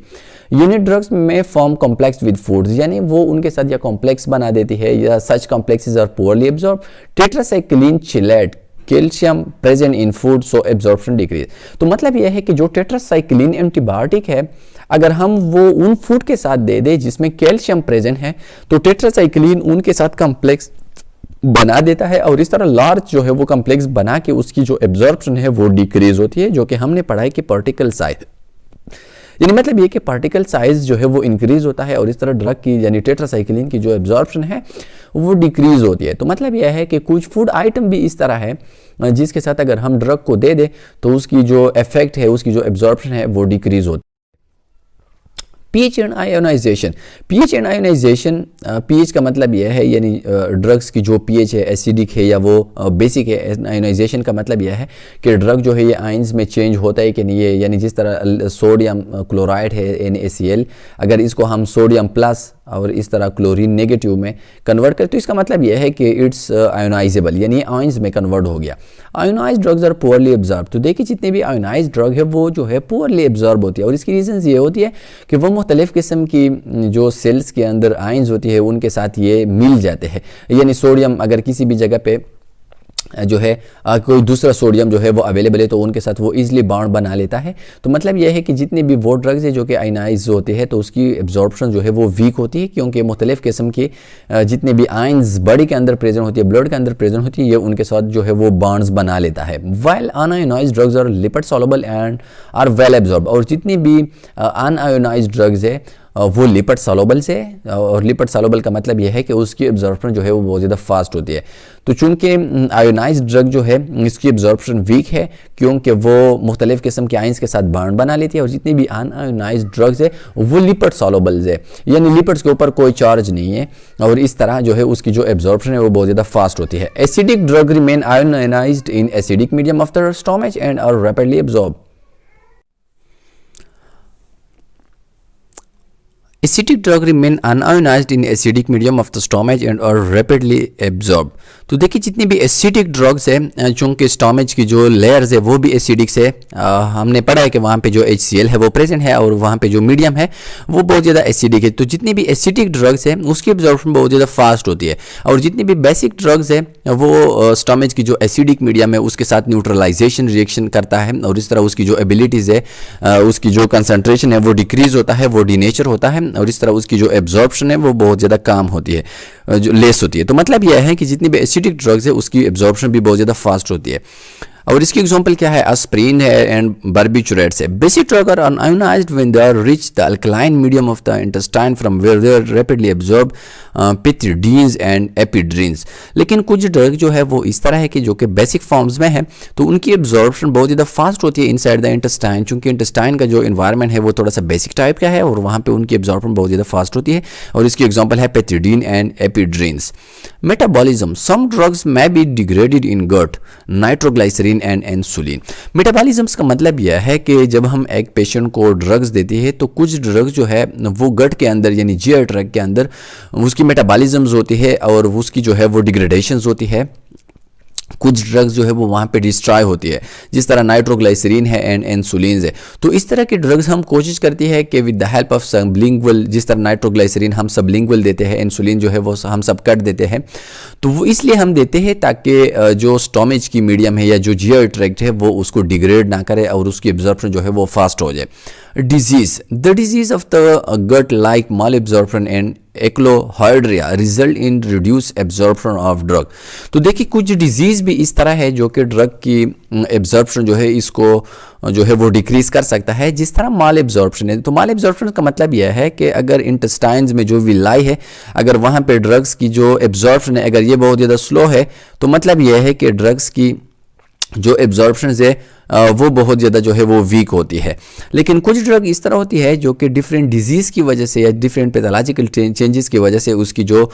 यूनिट ड्रग्स में फॉर्म कॉम्प्लेक्स विद फूड्स, यानी वो उनके साथ या कॉम्प्लेक्स बना देती है या such complexes are poorly absorb. Tetracycline chelate, calcium present in food so absorption decrease. तो मतलब यह है कि जो टेट्रासाइक्लिन एंटीबायोटिक है अगर हम वो उन फूड के साथ दे दे जिसमें कैल्शियम प्रेजेंट है तो टेट्रासाइक्लिन उनके साथ कॉम्प्लेक्स बना देता है और इस तरह लार्ज जो है वो कॉम्प्लेक्स बना के उसकी जो एब्जॉर्प्शन है वो डिक्रीज होती है, जो कि हमने पढ़ा है कि पार्टिकल साइज, यानी मतलब ये कि पार्टिकल साइज जो है वो इंक्रीज होता है और इस तरह ड्रग की यानी टेट्रासाइक्लिन की जो एब्जॉर्प्शन है वो डिक्रीज होती है। तो मतलब यह है कि कुछ फूड आइटम भी इस तरह है जिसके साथ अगर हम ड्रग को दे दे तो उसकी जो इफेक्ट है, उसकी जो एब्जॉर्प्शन है वो डिक्रीज होती है। PH and ionization, pH and ionization, pH का मतलब यह है यानी ड्रग्स की जो पीएच है एसिडिक है या वो बेसिक है। आयोनाइजेशन का मतलब यह है कि ड्रग जो है ये आयंस में चेंज होता है कि नहीं है, यानी जिस तरह सोडियम क्लोराइड है NaCl, अगर इसको हम सोडियम प्लस और इस तरह क्लोरीन नेगेटिव में कन्वर्ट करें तो इसका मतलब यह है कि इट्स आयोनाइजेबल, यानी आयंस में कन्वर्ट हो गया। Ionise drugs are poorly absorb, तो देखिए जितने भी आयोनाइज ड्रग है वो जो है पुअरली एब्जॉर्ब होती है और इसकी रीजन ये होती है कि वो मुख्तलिफ किस्म की जो सेल्स के अंदर आयंस होती है उनके साथ ये मिल जाते हैं, यानी सोडियम अगर किसी भी जगह पे जो है कोई दूसरा सोडियम जो है वो अवेलेबल है तो उनके साथ वो इजीली बाउंड बना लेता है। तो मतलब यह है कि जितने भी वो ड्रग्स है जो कि आयनाइज होते हैं तो उसकी एब्जॉर्प्शन जो है वो वीक होती है, क्योंकि मुख्तलिफ किस्म की जितने भी आयंस बॉडी के अंदर प्रेजेंट होती है, ब्लड के अंदर प्रेजेंट होती है, ये उनके साथ जो है वो बॉन्ड्स बना लेता है। While unionised drugs are lipid soluble and are well absorb, और जितनी भी अनआयोनाइज्ड ड्रग्स है वो लिपिड सॉल्युबल से, और लिपिड सॉल्युबल का मतलब यह है कि उसकी एब्जॉर्प्शन जो है वो बहुत ज़्यादा फास्ट होती है। तो चूंकि आयोनाइज्ड ड्रग जो है इसकी एब्जॉर्प्शन वीक है क्योंकि वो मुख्तलिफ किस्म के आयंस के साथ बॉन्ड बना लेती है, और जितनी भी अनआयोनाइज्ड ड्रग्स है वो लिपिड सॉल्युबल्स है, यानी लिपिड्स के ऊपर कोई चार्ज नहीं है, और इस तरह जो है उसकी जो एब्जॉर्प्शन है वो बहुत ज़्यादा फास्ट होती है। Acidic drug remain ionised in acidic medium of the stomach and are rapidly absorb. Acidic drug remain unionized in acidic medium of the stomach and are rapidly absorbed। तो देखिए जितनी भी एसिडिक ड्रग्स है चूँकि stomach की जो layers है वो भी एसिडिक से, हमने पढ़ा है कि वहाँ पे जो HCl है वो प्रेजेंट है और वहाँ पे जो मीडियम है वो बहुत ज़्यादा एसिडिक है। तो जितनी भी एसिडिक ड्रग्स है उसकी एब्जॉर्प्शन बहुत ज़्यादा फास्ट होती है, और जितनी भी बेसिक ड्रग्स है वो स्टोमच की जो एसिडिक मीडियम है उसके साथ न्यूट्रलाइजेशन रिएक्शन करता है, और इस तरह उसकी जो एबिलिटीज़ है उसकी जो कंसनट्रेशन है वो डिक्रीज होता है, वो डीनेचर होता है, और इस तरह उसकी जो एब्जॉर्प्शन है वो बहुत ज़्यादा कम होती है, जो लेस होती है। तो मतलब यह है कि जितनी भी एसिडिक ड्रग्स है उसकी एब्जॉर्प्शन भी बहुत ज़्यादा फास्ट होती है। और इसकी एग्जांपल क्या है, एस्प्रिन है एंड बार्बिटूरेट्स है। Basic drug are unionized when they are reach the alkaline medium of the intestine from where they are rapidly absorb pethidines and ephedrines. लेकिन कुछ ड्रग जो है वो इस तरह है कि जो कि बेसिक फॉर्म्स में है तो उनकी एब्जॉर्प्शन बहुत ज़्यादा फास्ट होती है इनसाइड द इंटेस्टाइन, चूँकि इंटेस्टाइन का जो इन्वायरमेंट है वो थोड़ा सा बेसिक टाइप का है और वहाँ पे उनकी एब्जॉर्प्शन बहुत ज़्यादा फास्ट होती है, और इसकी एग्जांपल है pethidine and ephedrines. Metabolism, some drugs may be degraded in gut, nitroglycerin glycerin and insulin. Metabolisms का मतलब यह है कि जब हम एक पेशेंट को ड्रग्स देते हैं तो कुछ ड्रग्स जो है वो गट के अंदर यानी जीआई ट्रैक्ट के अंदर उसकी मेटाबॉलिज्म्स होती है और उसकी जो है वो डिग्रेडेशंस होती है। कुछ ड्रग्स जो है वो वहाँ पे डिस्ट्रॉय होती है, जिस तरह नाइट्रोग्लाइसरीन है एंड इंसुलिन है। तो इस तरह के ड्रग्स हम कोशिश करती है कि with the help of sublingual, जिस तरह नाइट्रोग्लाइसरीन हम सबलिंगुअल देते हैं, इंसुलिन जो है वो हम सब कट देते हैं। तो वो इसलिए हम देते हैं ताकि जो स्टोमेज की मीडियम है या जो जीआई ट्रैक्ट है वो उसको डिग्रेड ना करे और उसकी एब्जॉर्प्शन जो है वो फास्ट हो जाए। Disease, the disease of the gut like malabsorption and achlorhydria result in reduce absorption of drug. तो देखिए कुछ डिजीज भी इस तरह है जो कि ड्रग की एब्जॉर्प्शन जो है इसको जो है वो डिक्रीज कर सकता है, जिस तरह माल एब्जॉर्प्शन है। तो माल एब्जॉर्प्शन का मतलब यह है कि अगर इंटेस्टाइन्स में जो विलाई है, अगर वहाँ पे ड्रग्स की जो एब्जॉर्प्शन है अगर ये बहुत ज़्यादा स्लो है, तो मतलब यह है कि ड्रग्स की जो एब्जॉर्प्शन है वो बहुत ज़्यादा जो है वो वीक होती है। लेकिन कुछ ड्रग इस तरह होती है जो कि डिफरेंट डिजीज़ की वजह से या डिफरेंट पैथोलॉजिकल चेंजेस की वजह से उसकी जो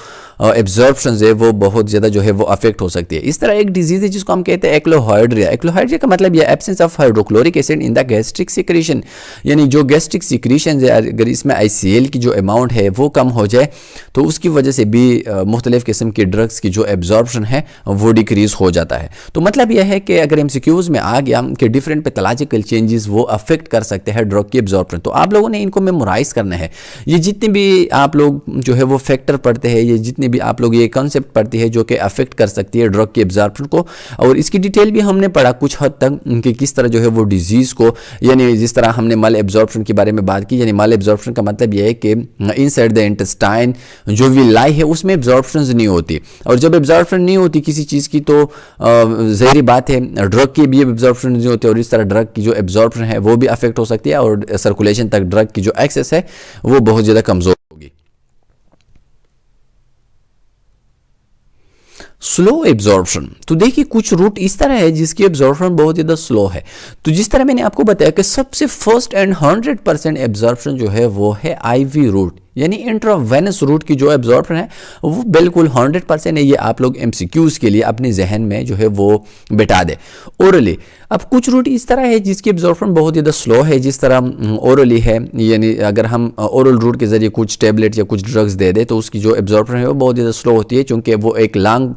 एब्जॉर्प्शन है वो बहुत ज़्यादा जो है वो अफेक्ट हो सकती है। इस तरह एक डिजीज़ है जिसको हम कहते हैं एक्लोहाइड्रिया। एक्लोहाइड्रिया का मतलब यह absence of hydrochloric acid in the gastric secretion, यानी जो गैस्ट्रिक सिक्रीशन है अगर इसमें ICL की जो अमाउंट है वो कम हो जाए तो उसकी वजह से भी मुख्तलिफ किस्म के ड्रग्स की जो एब्जॉर्प्शन है वो डिक्रीज़ हो जाता है। तो मतलब यह है कि अगर MCQs में आ गया कि डिफरेंट पैथोलॉजिकल चेंजेस वो अफेक्ट कर सकते हैं ड्रग की एब्जॉर्प्शन, तो आप लोगों ने इनको मेमोराइज करना है। ये जितने भी आप लोग जो है वो फैक्टर पढ़ते हैं, ये जितने भी आप लोग ये कॉन्सेप्ट पढ़ते हैं जो कि अफेक्ट कर सकती है ड्रग की एब्जॉर्प्शन को, और इसकी डिटेल भी हमने पढ़ा कुछ हद तक कि किस तरह जो है वो डिजीज़ को, यानी जिस तरह हमने माल एब्जॉर्प्शन के बारे में बात की, यानी माल एब्जॉर्प्शन का मतलब यह है कि इनसाइड द इंटेस्टाइन जो विलाई है उसमें एब्जॉर्प्शन नहीं होती, और जब एब्जॉर्प्शन नहीं होती किसी चीज़ की तो ज़ाहिर बात है ड्रग की भी एब्जॉर्प्शन नहीं होती, और इस तरह ड्रग की जो एब्जॉर्प्शन है वो भी अफेक्ट हो सकती है और सर्कुलेशन तक ड्रग की जो एक्सेस है वो बहुत ज़्यादा कमज़ोर होगी। स्लो एब्जॉर्प्शन, तो देखिए कुछ रूट इस तरह है जिसकी एब्जॉर्प्शन बहुत ज़्यादा स्लो है। तो जिस तरह मैंने आपको बताया कि सबसे फर्स्ट एंड 100% एब्जॉर्प्शन जो है वो है IV रूट, यानी इंट्रावेनस रूट की जो एब्जॉर्प्शन है वो बिल्कुल 100% है। ये आप लोग MCQs के लिए अपने जहन में जो है वो बिठा दे। ओरली, अब कुछ रूट इस तरह है जिसकी एब्जॉर्प्शन बहुत ज़्यादा स्लो है, जिस तरह ओरली है, यानी अगर हम ओरल रूट के ज़रिए कुछ टेबलेट या कुछ ड्रग्स दे दे तो उसकी जो एब्जॉर्प्शन है वो बहुत ज़्यादा स्लो होती है, क्योंकि वो एक लॉन्ग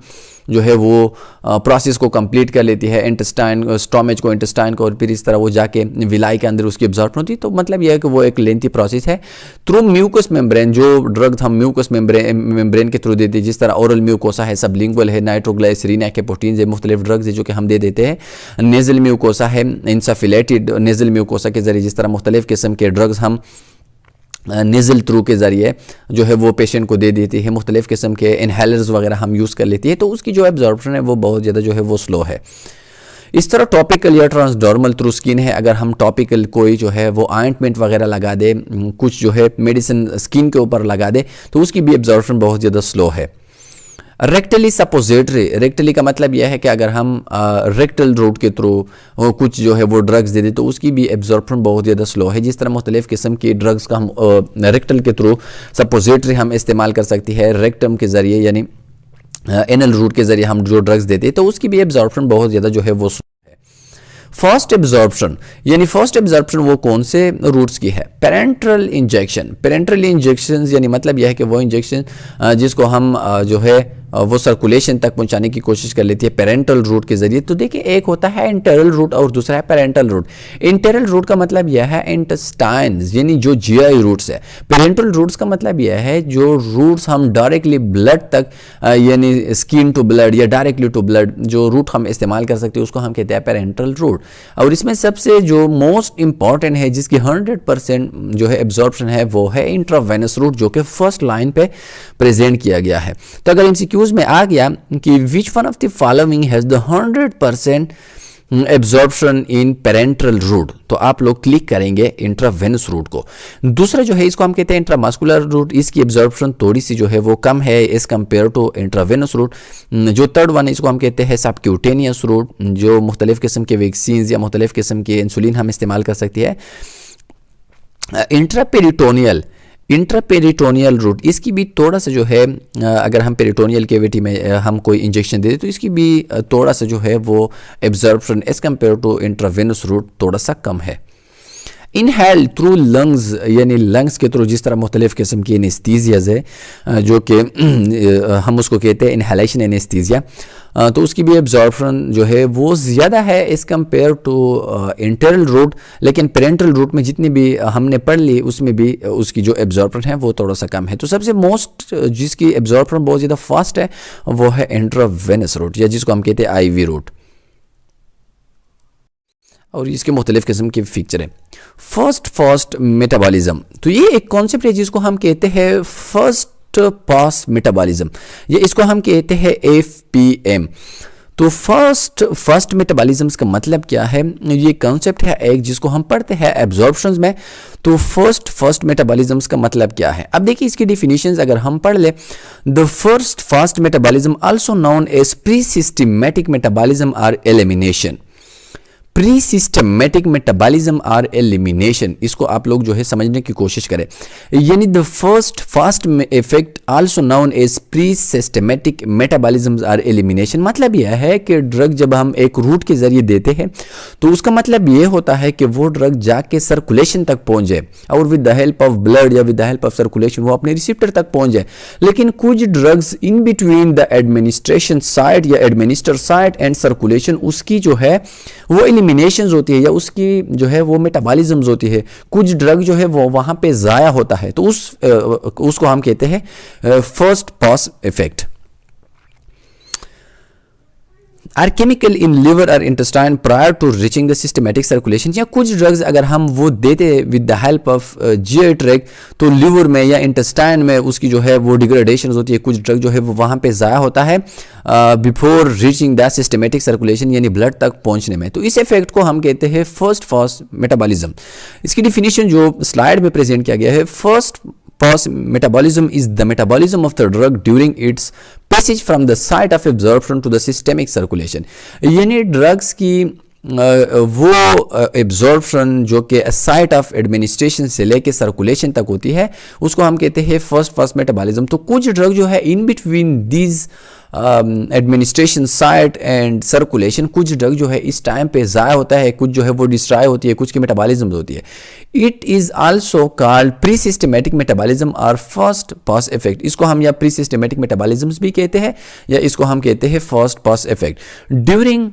जो है वो प्रोसेस को कंप्लीट कर लेती है, इंटेस्टाइन स्टोमेज को, इंटेस्टाइन को, और फिर इस तरह वो जाके विलाई के अंदर उसकी एब्जॉर्प्शन होती है। तो मतलब यह है कि वो एक लेंथी प्रोसेस है। थ्रू म्यूकस मेम्ब्रेन, जो ड्रग हम म्यूकस मेम्ब्रेन के थ्रू देते हैं, जिस तरह ओरल म्यूकोसा है, सबलिंगुअल है, नाइट्रोग्लाइसरीन है, कैपोटीन है, मुख्तलिफ ड्रग्स है जो कि हम दे देते हैं। नेजल म्यूकोसा है, इंसाफिलेटेड नेजल म्यूकोसा के जरिए जिस तरह मुख्तलिफ किस्म के ड्रग्स हम नेज़ल थ्रू के ज़रिए जो है वो पेशेंट को दे देती है, मुख्तलिफ किस्म के इनहेलर्स वगैरह हम यूज़ कर लेती है, तो उसकी जो एब्जॉर्प्शन है वो बहुत ज़्यादा जो है वो स्लो है। इस तरह टॉपिकल या ट्रांसडर्मल थ्रू स्किन है, अगर हम टॉपिकल कोई जो है वो ऑइंटमेंट वगैरह लगा दे, कुछ जो है मेडिसिन स्किन के ऊपर लगा दे, तो उसकी भी एब्जॉर्प्शन बहुत ज़्यादा स्लो है। रेक्टली सपोजिटरी, रेक्टली का मतलब यह है कि अगर हम रेक्टल रूट के थ्रू कुछ जो है वो ड्रग्स दे दें तो उसकी भी एब्जॉर्प्शन बहुत ज़्यादा स्लो है। जिस तरह मुख्तलिफ किस्म की ड्रग्स का हम रेक्टल के थ्रू सपोजिटरी हम इस्तेमाल कर सकती है, रेक्टम के ज़रिए यानी एनल रूट के ज़रिए हम जो ड्रग्स देते हैं तो उसकी भी एब्जॉर्प्शन बहुत ज़्यादा जो है वो स्लो है। फर्स्ट एब्जॉर्प्शन, यानी फर्स्ट एब्जॉर्प्शन वो कौन से रूट्स की है? Parenteral injection. पेरेंट्रल इंजेक्शन यानी मतलब यह है कि वो इंजेक्शन जिसको हम जो है वो सर्कुलेशन तक पहुंचाने की कोशिश कर लेती है पेरेंटल रूट के जरिए। तो देखिए एक होता है इंटेरल रूट और दूसरा है पेरेंटल रूट। इंटेरल रूट का मतलब यह है इंटेस्टाइन्स यानी जो जीआई रूट्स है। पेरेंटल रूट्स का मतलब यह है जो रूट्स हम डायरेक्टली ब्लड तक यानी स्किन टू ब्लड या डायरेक्टली टू ब्लड जो रूट हम इस्तेमाल कर सकते हैं उसको हम कहते हैं पेरेंटल रूट। और इसमें सबसे जो मोस्ट इंपॉर्टेंट है जिसकी 100% जो है एब्जॉर्प्शन है वो है इंट्रावेनस रूट जो कि फर्स्ट लाइन पे प्रेजेंट किया गया है। तो अगर MCQ में आ गया कि which one of the following has the 100% absorption in parenteral route, तो आप लोग क्लिक करेंगे इंट्रावेनस रूट को। दूसरा जो है इसको हम कहते हैं इंट्रामस्कुलर रूट, इसकी एब्जॉर्प्शन थोड़ी सी जो है वो कम है as compare to intravenous route. जो थर्ड वन है इसको हम कहते हैं सबक्यूटेनियस रूट, जो मुख्तलिफ किस्म के वैक्सीन या मुख्तलिफ किस्म के इंसुलिन हम इस्तेमाल कर सकते हैं। इंट्रापेरिटोनियल, इंट्रापेरिटोनियल रूट, इसकी भी थोड़ा सा जो है अगर हम पेरिटोनियल कैविटी में हम कोई इंजेक्शन दे दें तो इसकी भी थोड़ा सा जो है वो absorption as compare to intravenous route थोड़ा सा कम है। इनहेल थ्रू लंग्स, यानी लंग्स के थ्रू जिस तरह मुख्तलिफ़ किस्म की एनेस्थीसियाज है जो कि हम उसको कहते हैं इनहेलेशन एनेस्थीसिया, तो उसकी भी एब्जॉर्प्शन जो है वो ज़्यादा है as compare to internal route, लेकिन पेरेंटल रूट में जितनी भी हमने पढ़ ली उसमें भी उसकी जो एब्जॉर्प्शन है वो थोड़ा सा कम है। तो सबसे मोस्ट जिसकी एब्जॉर्प्शन बहुत ज़्यादा फास्ट है वो है इंट्रावेनस रूट, या जिसको हम कहते हैं आईवी रूट, और इसके मुख्तलिफ़ किस्म के फीचर हैं। फर्स्ट मेटाबॉलिज्म, तो ये एक कॉन्सेप्ट है जिसको हम कहते हैं फर्स्ट पास मेटाबॉलिज्म, या इसको हम कहते हैं FPM। तो फर्स्ट मेटाबॉलिज्म्स का मतलब क्या है, ये कॉन्सेप्ट है एक जिसको हम पढ़ते हैं एब्जॉर्प्शंस में। तो फर्स्ट मेटाबॉलिज्म्स का मतलब क्या है, अब देखिए इसकी डिफिनीशंस अगर हम पढ़ ले, the first fast metabolism also known as pre systematic metabolism or elimination. Pre systematic metabolism or elimination, इसको आप लोग जो है समझने की कोशिश करें, यानी the first fast effect also known as pre systematic metabolism or elimination. मतलब यह है कि ड्रग जब हम एक रूट के जरिए देते हैं तो उसका मतलब ये होता है कि वो ड्रग जाके सर्कुलेशन तक पहुंच जाए और with the help of blood या with the help of circulation वो अपने रिसेप्टर तक पहुंच जाए। लेकिन कुछ drugs in between the administration site या एडमिनिस्टर साइट एंड सर्कुलेशन, उसकी जो है वो एलिमिनेशंस होती है या उसकी जो है वो मेटाबॉलिज्म्स होती है, कुछ ड्रग जो है वो वहां पे ज़ाया होता है, तो उसको हम कहते हैं first pass effect. Are chemical in liver और intestine prior to reaching the systematic circulation, या कुछ ड्रग्स अगर हम वो देते with the help of GI tract तो लिवर में या इंटेस्टाइन में उसकी जो है वो डिग्रेडेशन होती है, कुछ ड्रग जो है वो वहाँ पे ज़ाया होता है before reaching the systematic circulation, यानी ब्लड तक पहुँचने में। तो इस इफेक्ट को हम कहते हैं फर्स्ट पास मेटाबॉलिज्म। इसकी डिफिनीशन जो स्लाइड में प्रेजेंट किया गया है, first pass metabolism is the metabolism of the drug during its passage from the site of absorption to the systemic circulation, यानी ड्रग्स की वो एब्जॉर्प्शन जो कि साइट ऑफ एडमिनिस्ट्रेशन से लेके सर्कुलेशन तक होती है उसको हम कहते हैं फर्स्ट पास मेटाबॉलिज्म। तो कुछ ड्रग जो है in between these administration site and circulation, कुछ ड्रग जो है इस टाइम पे ज़ाया होता है, कुछ जो है वो डिस्ट्रॉय होती है, कुछ की मेटाबॉलिज्म होती है। It is also called pre systematic metabolism और फर्स्ट पास इफेक्ट। इसको हम या प्री सिस्टमेटिक मेटाबॉलिज्म्स भी कहते हैं या इसको हम कहते हैं first pass effect. During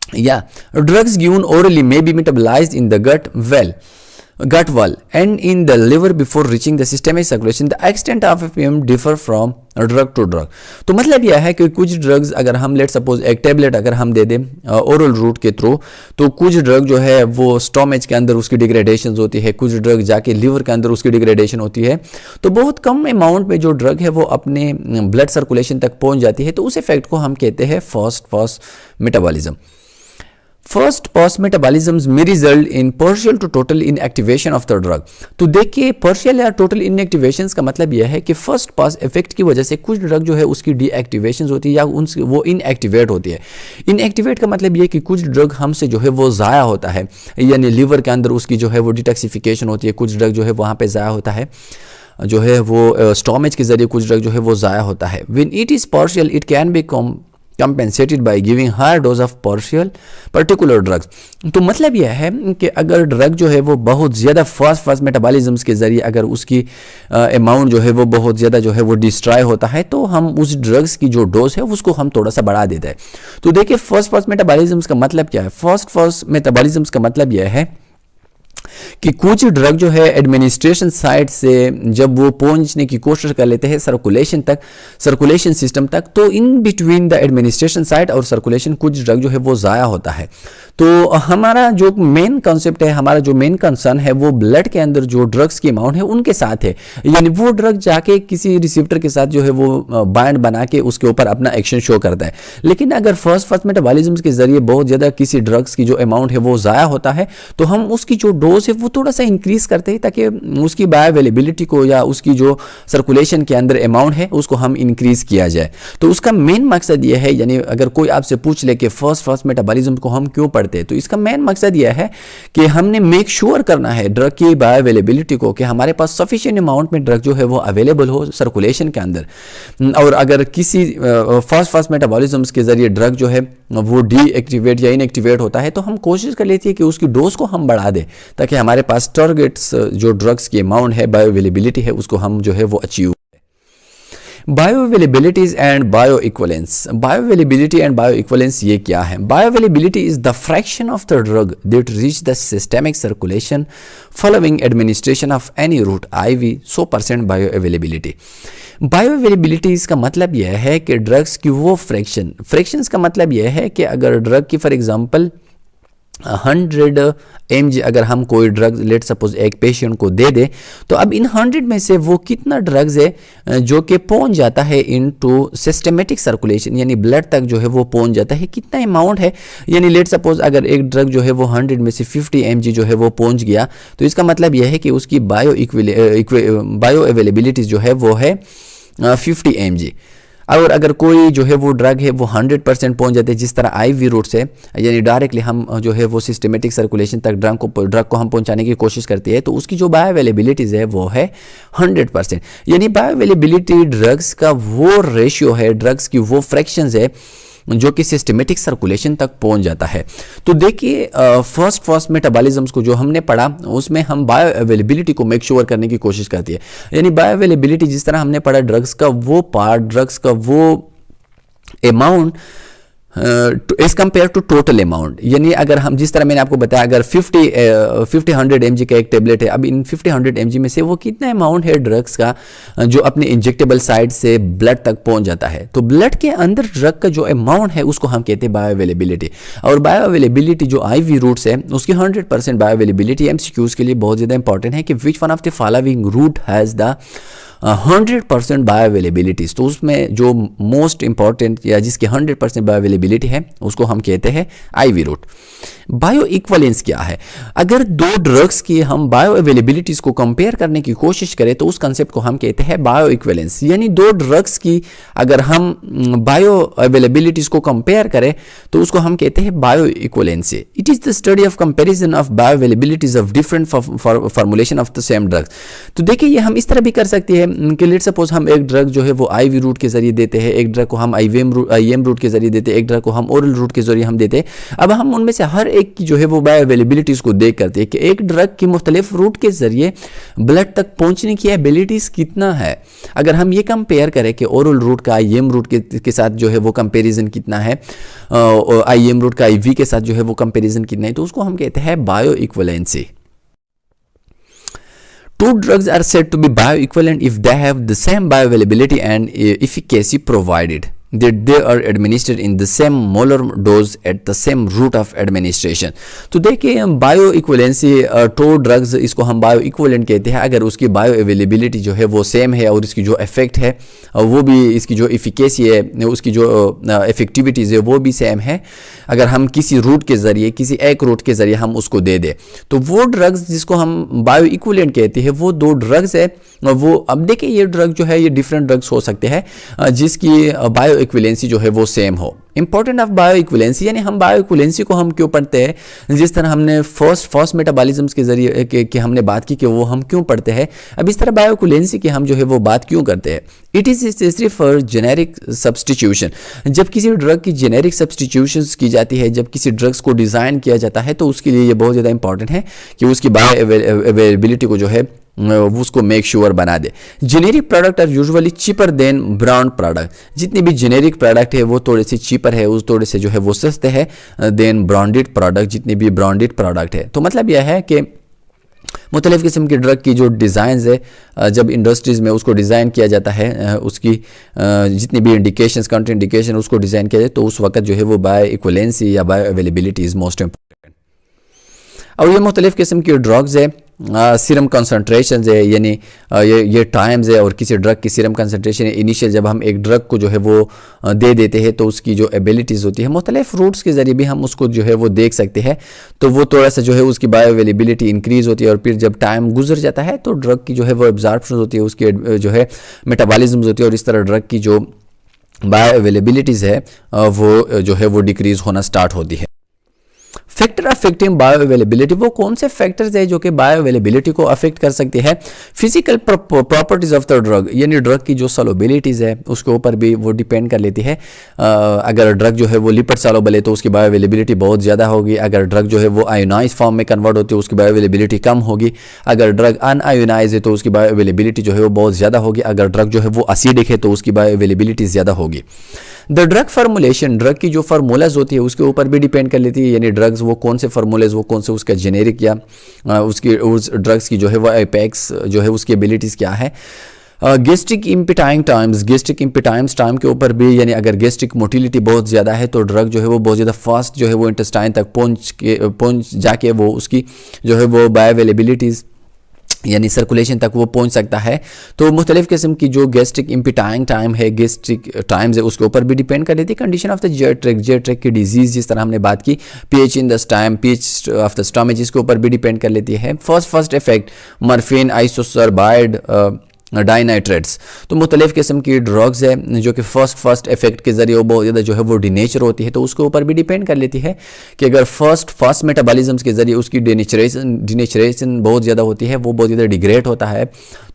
drugs given orally may be metabolized in the gut wall and in the liver before reaching the systemic circulation. The extent of FPM differ from drug to drug. तो मतलब यह है कि कुछ drugs अगर हम let suppose एक tablet अगर हम दे दें ओरल रूट के थ्रू, तो कुछ ड्रग जो है वो स्टोमेज के अंदर उसकी डिग्रेडेशन होती है, कुछ ड्रग जाके लिवर के अंदर उसकी डिग्रेडेशन होती है। तो बहुत कम अमाउंट में जो ड्रग है वो अपने ब्लड सर्कुलेशन तक पहुंच जाती है, तो उस इफेक्ट को हम कहते हैं first pass metabolism. First pass metabolisms में result in partial two total inactivation of the drug. तो देखिए पार्शियल या टोटल इनएक्टिवेशन का मतलब यह है कि फर्स्ट पास इफेक्ट की वजह से कुछ ड्रग जो है उसकी डीएक्टिवेशन होती है या वो इनएक्टिवेट होती है। इनएक्टिवेट का मतलब यह है कि कुछ ड्रग हमसे जो है वो ज़ाया होता है, यानी लिवर के अंदर उसकी जो है वो डिटॉक्सिफिकेशन होती है, कुछ ड्रग जो है वहाँ पर ज़ाया होता है, जो है वो स्टोमेज के जरिए कुछ ड्रग जो है वो ज़ाया होता है। When it is partial it can be compensated by giving higher dose of particular drugs। तो मतलब यह है कि अगर ड्रग जो है वो बहुत ज़्यादा फास्ट मेटाबॉलिज्म्स के ज़रिए अगर उसकी अमाउंट जो है वो बहुत ज़्यादा जो है वो डिस्ट्रॉय होता है तो हम उस ड्रग्स की जो डोज है उसको हम थोड़ा सा बढ़ा देते हैं। तो देखिए फर्स्ट मेटाबॉलिज्म्स का मतलब क्या है, फर्स्ट मेटाबॉलिज्म्स का मतलब यह है कि कुछ ड्रग जो है एडमिनिस्ट्रेशन साइड से जब वो पहुंचने की कोशिश कर लेते हैं सर्कुलेशन तक, सर्कुलेशन सिस्टम तक, तो इन बिटवीन द एडमिनिस्ट्रेशन साइड और सर्कुलेशन कुछ ड्रग जो है वो ज़ाया होता है। तो हमारा जो मेन कॉन्सेप्ट है, हमारा जो मेन कंसर्न है वो ब्लड के अंदर जो ड्रग्स की अमाउंट है उनके साथ है, यानी वो ड्रग जाके किसी रिसेप्टर के साथ जो है वो बाइंड बना के उसके ऊपर अपना एक्शन शो करता है। लेकिन अगर फर्स्ट मेटाबॉलिज्म के जरिए बहुत ज़्यादा किसी ड्रग्स की जो अमाउंट है वो ज़ाया होता है तो हम उसकी जो डोज डोज है वो थोड़ा सा इंक्रीज करते हैं ताकि उसकी बायो अवेलेबिलिटी को या उसकी जो सर्कुलेशन के अंदर अमाउंट है उसको हम इंक्रीज किया जाए। तो उसका मेन मकसद ये है, यानी अगर कोई आपसे पूछ ले कि फर्स्ट मेटाबॉलिज्म को हम क्यों पढ़ते हैं, तो इसका मेन मकसद यह है कि हमने मेक श्योर करना है ड्रग की बायो अवेलेबिलिटी को, कि हमारे पास सफिशिएंट अमाउंट में ड्रग जो है वो अवेलेबल हो सर्कुलेशन के अंदर। और अगर किसी फर्स्ट मेटाबॉलिज्म्स के जरिए ड्रग जो है वो डीएक्टिवेट या इनएक्टिवेट होता है, तो हम कोशिश कर लेते हैं कि उसकी डोज को हम बढ़ा दें ताकि हमारे पास टारगेट्स जो ड्रग्स की अमाउंट है, बायो अवेलेबिलिटी है, उसको हम जो है वो achieve. Bioavailabilities and bioequivalence. Bioavailability and bioequivalence ये क्या है? Bioavailability is the fraction of the drug that reach the systemic circulation following administration of any route IV 100% bioavailability. Bioavailability इसका मतलब यह है कि ड्रग्स की वो फ्रैक्शंस का मतलब यह है कि अगर ड्रग की फॉर एग्जांपल 100 mg अगर हम कोई ड्रग लेट सपोज एक पेशेंट को दे दे, तो अब इन 100 में से वो कितना ड्रग्स है जो कि पहुंच जाता है इनटू सिस्टमेटिक सर्कुलेशन, यानी ब्लड तक जो है वो पहुंच जाता है, कितना अमाउंट है। यानी लेट सपोज अगर एक ड्रग जो है वो 100 में से 50 mg जो है वो पहुंच गया, तो इसका मतलब यह है कि उसकी बायो अवेलेबिलिटी जो है वो है 50 mg। और अगर कोई जो है वो ड्रग है वो 100% पहुंच जाते हैं, जिस तरह IV रूट से, यानी डायरेक्टली हम जो है वो सिस्टमेटिक सर्कुलेशन तक ड्रग को हम पहुंचाने की कोशिश करते हैं, तो उसकी जो बायो अवेलेबिलिटीज है वो है 100%। यानी बायो अवेलेबिलिटी ड्रग्स का वो रेशियो है, ड्रग्स की वो फ्रैक्शंस है जो कि सिस्टमेटिक सर्कुलेशन तक पहुंच जाता है। तो देखिए फर्स्ट मेटाबॉलिज्म्स को जो हमने पढ़ा उसमें हम बायो अवेलेबिलिटी को मेक श्योर करने की कोशिश करती है। यानी बायो अवेलेबिलिटी जिस तरह हमने पढ़ा ड्रग्स का वो पार्ट, ड्रग्स का वो amount as compare to total amount. यानी अगर हम जिस तरह मैंने आपको बताया अगर 100 mg का एक टेबलेट है, अब इन 100 mg में से वो कितना अमाउंट है ड्रग्स का जो अपने इंजेक्टेबल साइड से ब्लड तक पहुंच जाता है, तो ब्लड के अंदर ड्रग का जो अमाउंट है उसको हम कहते हैं बायो अवेलेबिलिटी। और बायो अवेलेबिलिटी जो IV रूट्स है उसकी 100% बायो अवेलेबिलिटी MCQs के लिए बहुत ज़्यादा इंपॉर्टेंट है कि which one of the following route has the 100% bioavailabilities. तो उसमें जो मोस्ट इंपॉर्टेंट या जिसकी 100% बायो अवेलेबिलिटी है उसको हम कहते हैं IV रूट। बायो इक्वलेंस क्या है? अगर दो ड्रग्स की हम बायो अवेलेबिलिटीज को कंपेयर करने की कोशिश करें तो उस कंसेप्ट को हम कहते हैं बायो इक्वलेंस। यानी दो ड्रग्स की अगर हम बायो अवेलेबिलिटीज को कंपेयर करें तो उसको हम कहते हैं bioequivalency. It is the study of comparison of bioavailabilities of different formulation of the same drugs. तो देखिए ये हम इस तरह भी कर सकते हैं कि लेट सपोज हम एक ड्रग जो है वो IV रूट के जरिए देते हैं, एक ड्रग को हम IM रूट के जरिए देते हैं, एक ड्रग को हम ओरल रूट के जरिए हम देते हैं। अब हम उनमें से हर एक की जो है वो बायो अवेलेबिलिटीज को देख करते हैं कि एक ड्रग की मुख्तलिफ रूट के जरिए ब्लड तक पहुंचने की एबिलिटीज कितना है। अगर हम ये कंपेयर करें कि ओरल रूट का IM रूट के साथ जो है वो कंपेरिजन कितना है, IM रूट का IV के साथ जो है वो कंपेरिजन कितना है, तो उसको हम कहते हैं bio equivalency. Two drugs are said to be bioequivalent if they have the same bioavailability and efficacy provided that they are administered in the same molar dose at the same route of administration। तो देखिए bio equivalency to drugs इसको हम bio equivalent कहते हैं अगर उसकी bio availability जो है वो सेम है और इसकी जो इफेक्ट है वो भी, इसकी जो इफिकेसी है, उसकी जो इफेक्टिविटीज़ है वो भी सेम है। अगर हम किसी रूट के ज़रिए, किसी एक रूट के ज़रिए हम उसको दे दें, तो वो ड्रग्स जिसको हम बायो इक्वलेंट कहते हैं वो दो ड्रग्स है वो। अब देखिए ये ड्रग जो है ये डिफरेंट ड्रग्स हो सकते हैं जिसकी बायो इक्विवेलेंसी जो है वो सेम हो। इंपॉर्टेंट ऑफ बायो इक्विवेलेंसी, यानी हम बायो इक्विवेलेंसी को हम क्यों पढ़ते हैं, जिस तरह हमने फर्स्ट मेटाबॉलिज्म्स के जरिए कि हमने बात की कि वो हम क्यों पढ़ते हैं, अब इस तरह बायो इक्विवेलेंसी की हम जो है वो बात क्यों करते हैं। It is necessary for generic substitution. जब किसी भी ड्रग की जेनेरिक सब्सटीट्यूशन की जाती है, जब किसी ड्रग्स को डिज़ाइन किया जाता है, तो उसके लिए ये बहुत ज़्यादा इंपॉर्टेंट है कि उसकी बायो अवेलेबिलिटी को जो है उसको मेक श्योर बना दे। Generic product are usually cheaper than brand product. जितने भी जेनेरिक प्रोडक्ट है वो थोड़े से चीपर है, उस थोड़े से जो है वो सस्ते हैं देन ब्रांडेड प्रोडक्ट, जितने भी ब्रांडेड प्रोडक्ट है। तो मतलब यह है कि मुख्तलिफ़ किस्म की ड्रग की जो डिज़ाइंस है जब इंडस्ट्रीज़ में उसको डिज़ाइन किया जाता है, उसकी जितनी भी इंडिकेशंस, काउंटर इंडिकेशन उसको डिज़ाइन किया जाए, तो उस वक्त जो है वो बायो इक्विवेलेंसी या bio availability is most important. और ये मुख्तलिफ़ किस्म की ड्रग्स है सीरम कंसंट्रेशन है, यानी ये टाइम्स है और किसी ड्रग की सीरम कंसंट्रेशन है इनिशियल जब हम एक ड्रग को जो है वो दे देते हैं तो उसकी जो एबिलिटीज़ होती है मुख्तलिफ रूट्स के ज़रिए भी हम उसको जो है वो देख सकते हैं। तो वो थोड़ा सा जो है उसकी बायो अवेलेबिलिटी इंक्रीज़ होती है और फिर जब टाइम गुजर जाता है तो ड्रग की जो है वो एब्जॉर्प्शन होती है, उसकी जो है मेटाबॉलिज्म होती है और इस तरह ड्रग की जो बायो अवेलेबिलिटीज़ है वो जो है वो डिक्रीज़ होना स्टार्ट होती है। फैक्टर अफेक्टिंग बायो अवेलेबिलिटी, वो कौन से फैक्टर्स है जो कि बायो अवेलेबिलिटी को अफेक्ट कर सकते हैं? Physical properties of the drug, यानी ड्रग की जो सॉल्युबिलिटीज है उसके ऊपर भी वो डिपेंड कर लेती है। अगर ड्रग जो है वो लिपिड सॉल्युबल है तो उसकी बायो अवेलेबिलिटी बहुत ज़्यादा होगी। अगर ड्रग जो है वो आयोनाइज फॉर्म में कन्वर्ट होती है उसकी बायो अवेलेबिलिटी कम होगी। अगर ड्रग अनआयोनाइज है तो उसकी बायो अवेलेबिलिटी जो है वो बहुत ज़्यादा होगी। अगर ड्रग जो है वो एसिडिक है तो उसकी बायो अवेलेबिलिटी ज़्यादा होगी। द ड्रग फार्मूलेशन, ड्रग की जो फार्मूलाज होती है उसके ऊपर भी डिपेंड कर लेती है, यानी ड्रग्स वो कौन से फार्मूलेज, वो कौन से उसका जेनेरिक या उसकी उस ड्रग्स की जो है वो एपेक्स जो है उसकी एबिलिटीज़ क्या है। गेस्ट्रिक इम्पिटाइंग टाइम्स, गेस्ट्रिक इम्पिटाइम्स टाइम के ऊपर भी, यानी अगर गेस्ट्रिक मोटिलिटी बहुत ज़्यादा है तो ड्रग जो है वो बहुत ज़्यादा फास्ट जो है वो इंटेस्टाइन तक पहुँच जाके वो उसकी जो है वो बायो अवेलेबिलिटीज़ यानी सर्कुलेशन तक वो पहुंच सकता है। तो मुख्तलिफ किस्म की जो गेस्ट्रिक इम्पिटाइंग टाइम है, गेस्ट्रिक टाइम्स है, उसके ऊपर भी डिपेंड कर लेती है। कंडीशन ऑफ द जेट्रिक की डिजीज़, जिस तरह हमने बात की, pH in the stomach, pH of the stomach, इसके ऊपर भी डिपेंड कर लेती है। First effect morphine, isosorbide, dinitrates, तो मुख्तलिफ किस्म की ड्रग्स है जो कि फर्स्ट इफेक्ट के जरिए वो बहुत ज़्यादा जो है वो डिनेचर होती है। तो उसके ऊपर भी डिपेंड कर लेती है कि अगर फर्स्ट मेटाबॉलिज्म के जरिए उसकी डिनेचरेशन बहुत ज़्यादा होती है, वो बहुत ज़्यादा डिग्रेड होता है,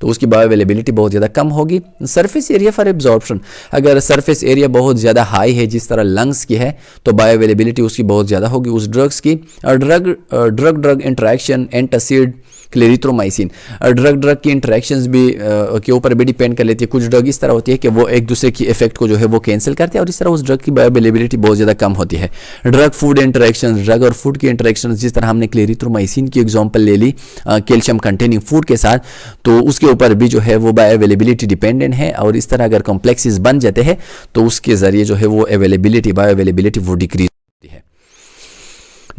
तो उसकी बायो अवेलेबिलिटी बहुत ज़्यादा कम होगी। सरफेस एरिया फॉर एब्जॉर्प्शन, अगर सरफेस एरिया बहुत ज़्यादा हाई है जिस तरह लंग्स की है तो बायो अवेलेबिलिटी उसकी बहुत ज़्यादा होगी उस ड्रग्स की। Drug interaction, antacid, clarithromycin, drug की इंटरेक्शंस भी के ऊपर भी डिपेंड कर लेती है। कुछ ड्रग इस तरह होती है कि वो एक दूसरे की इफेक्ट को जो है वो कैंसिल करते हैं और इस तरह उस ड्रग की बायो अवेलेबिलिटी बहुत ज़्यादा कम होती है। ड्रग फूड इंटरेक्शन, ड्रग और फूड की इंटरेक्शन, जिस तरह हमने क्लेरिथ्रोमाइसिन की एग्जांपल ले ली कैल्शियम कंटेनिंग फूड के साथ, तो उसके ऊपर भी जो है वो बायो अवेलेबिलिटी डिपेंडेंट है और इस तरह अगर कॉम्प्लेक्सेस बन जाते हैं तो उसके ज़रिए जो है वो अवेलेबिलिटी, बायो अवेलेबिलिटी वो डिक्रीज होती है।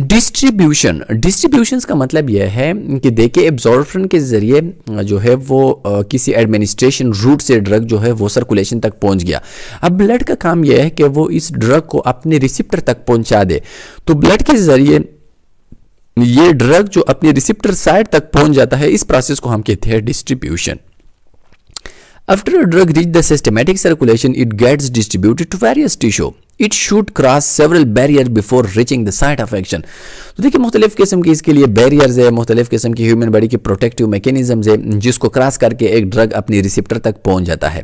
डिस्ट्रीब्यूशन का मतलब यह है कि देखिए एब्जॉर्प्शन के ज़रिए जो है वो किसी एडमिनिस्ट्रेशन रूट से ड्रग जो है वो सर्कुलेशन तक पहुंच गया। अब ब्लड का काम यह है कि वो इस ड्रग को अपने रिसिप्टर तक पहुंचा दे। तो ब्लड के ज़रिए ये ड्रग जो अपने रिसिप्टर साइड तक पहुंच जाता है, इस प्रोसेस को हम कहते हैं distribution. After a drug reaches the systematic circulation, it gets distributed to various tissue. It should cross several barriers before reaching the site of action. तो देखिए मुख्तलिफ किस्म की इसके लिए बैरियर्स है, मुख्तलिफ किस्म की ह्यूमन बॉडी की प्रोटेक्टिव मैकेनिज्म्स है जिसको क्रॉस करके एक ड्रग अपनी रिसिप्टर तक पहुंच जाता है।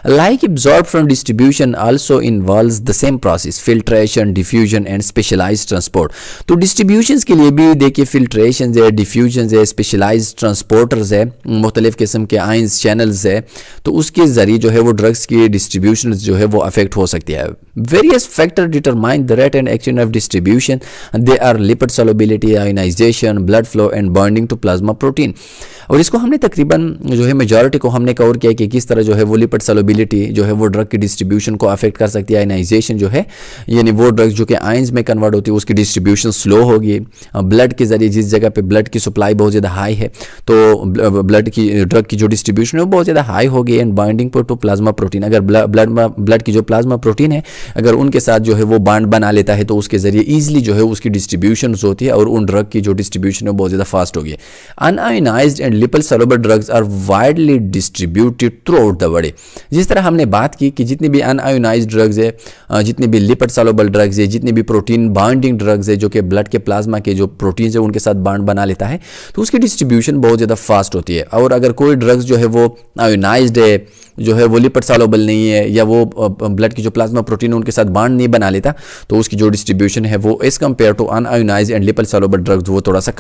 Like absorption, distribution also involves the same process, filtration, diffusion and specialised transport. तो डिस्ट्रीब्यूशन के लिए भी देखिए फिल्ट्रेशन है, डिफ्यूजन है, स्पेशलाइज्ड ट्रांसपोर्टर्स है, मुख्तलिफ किस्म के आइंस चैनल्स है, तो उसके जरिए जो है वो ड्रग्स की डिस्ट्रीब्यूशन जो है वो अफेक्ट हो सकती है। Various factors determine the rate and action of distribution. They are lipid solubility, ionization, blood flow and binding to plasma protein. और इसको हमने तकरीबन जो है मेजॉरिटी को हमने कवर किया कि किस तरह जो है वो लिपिड सॉल्युबिलिटी जो है वो ड्रग की डिस्ट्रीब्यूशन को अफेक्ट कर सकती है। आयनाइजेशन जो है यानी वो ड्रग्स जो कि आयंस में कन्वर्ट होती है उसकी डिस्ट्रीब्यूशन स्लो होगी। ब्लड के जरिए जिस जगह पे ब्लड की सप्लाई बहुत ज़्यादा हाई है तो ब्लड की ड्रग की जो डिस्ट्रीब्यूशन है वो बहुत ज़्यादा हाई होगी। And binding to plasma protein, अगर ब्लड की जो प्लाज्मा प्रोटीन है अगर उनके साथ जो है वो बांड बना लेता है तो उसके जरिए ईजिली जो है उसकी डिस्ट्रीब्यूशन होती है और उन ड्रग की जो डिस्ट्रीब्यूशन है वो बहुत ज़्यादा फास्ट होगी। Unionised and lipid soluble drugs are widely distributed throughout the body. जिस तरह हमने बात की कि जितनी भी अनआयोनाइज्ड ड्रग्स है, जितनी भी लिपिड सॉल्युबल ड्रग्स है, जितनी भी प्रोटीन बाइंडिंग ड्रग्स है जो कि ब्लड के प्लाज्मा के जो प्रोटीन है उनके साथ बांड बना लेता है तो उसकी डिस्ट्रीब्यूशन बहुत ज़्यादा फास्ट होती है। और अगर कोई ड्रग्स जो है वो आयोनाइज्ड है, जो है वो लिपिड सॉल्युबल नहीं है या वो ब्लड की जो प्लाज्मा प्रोटीन है उनके साथ बांड नहीं बना लेता तो उसकी जो डिस्ट्रीब्यूशन है वो as compare to unionised and lipid soluble drugs वो थोड़ा सा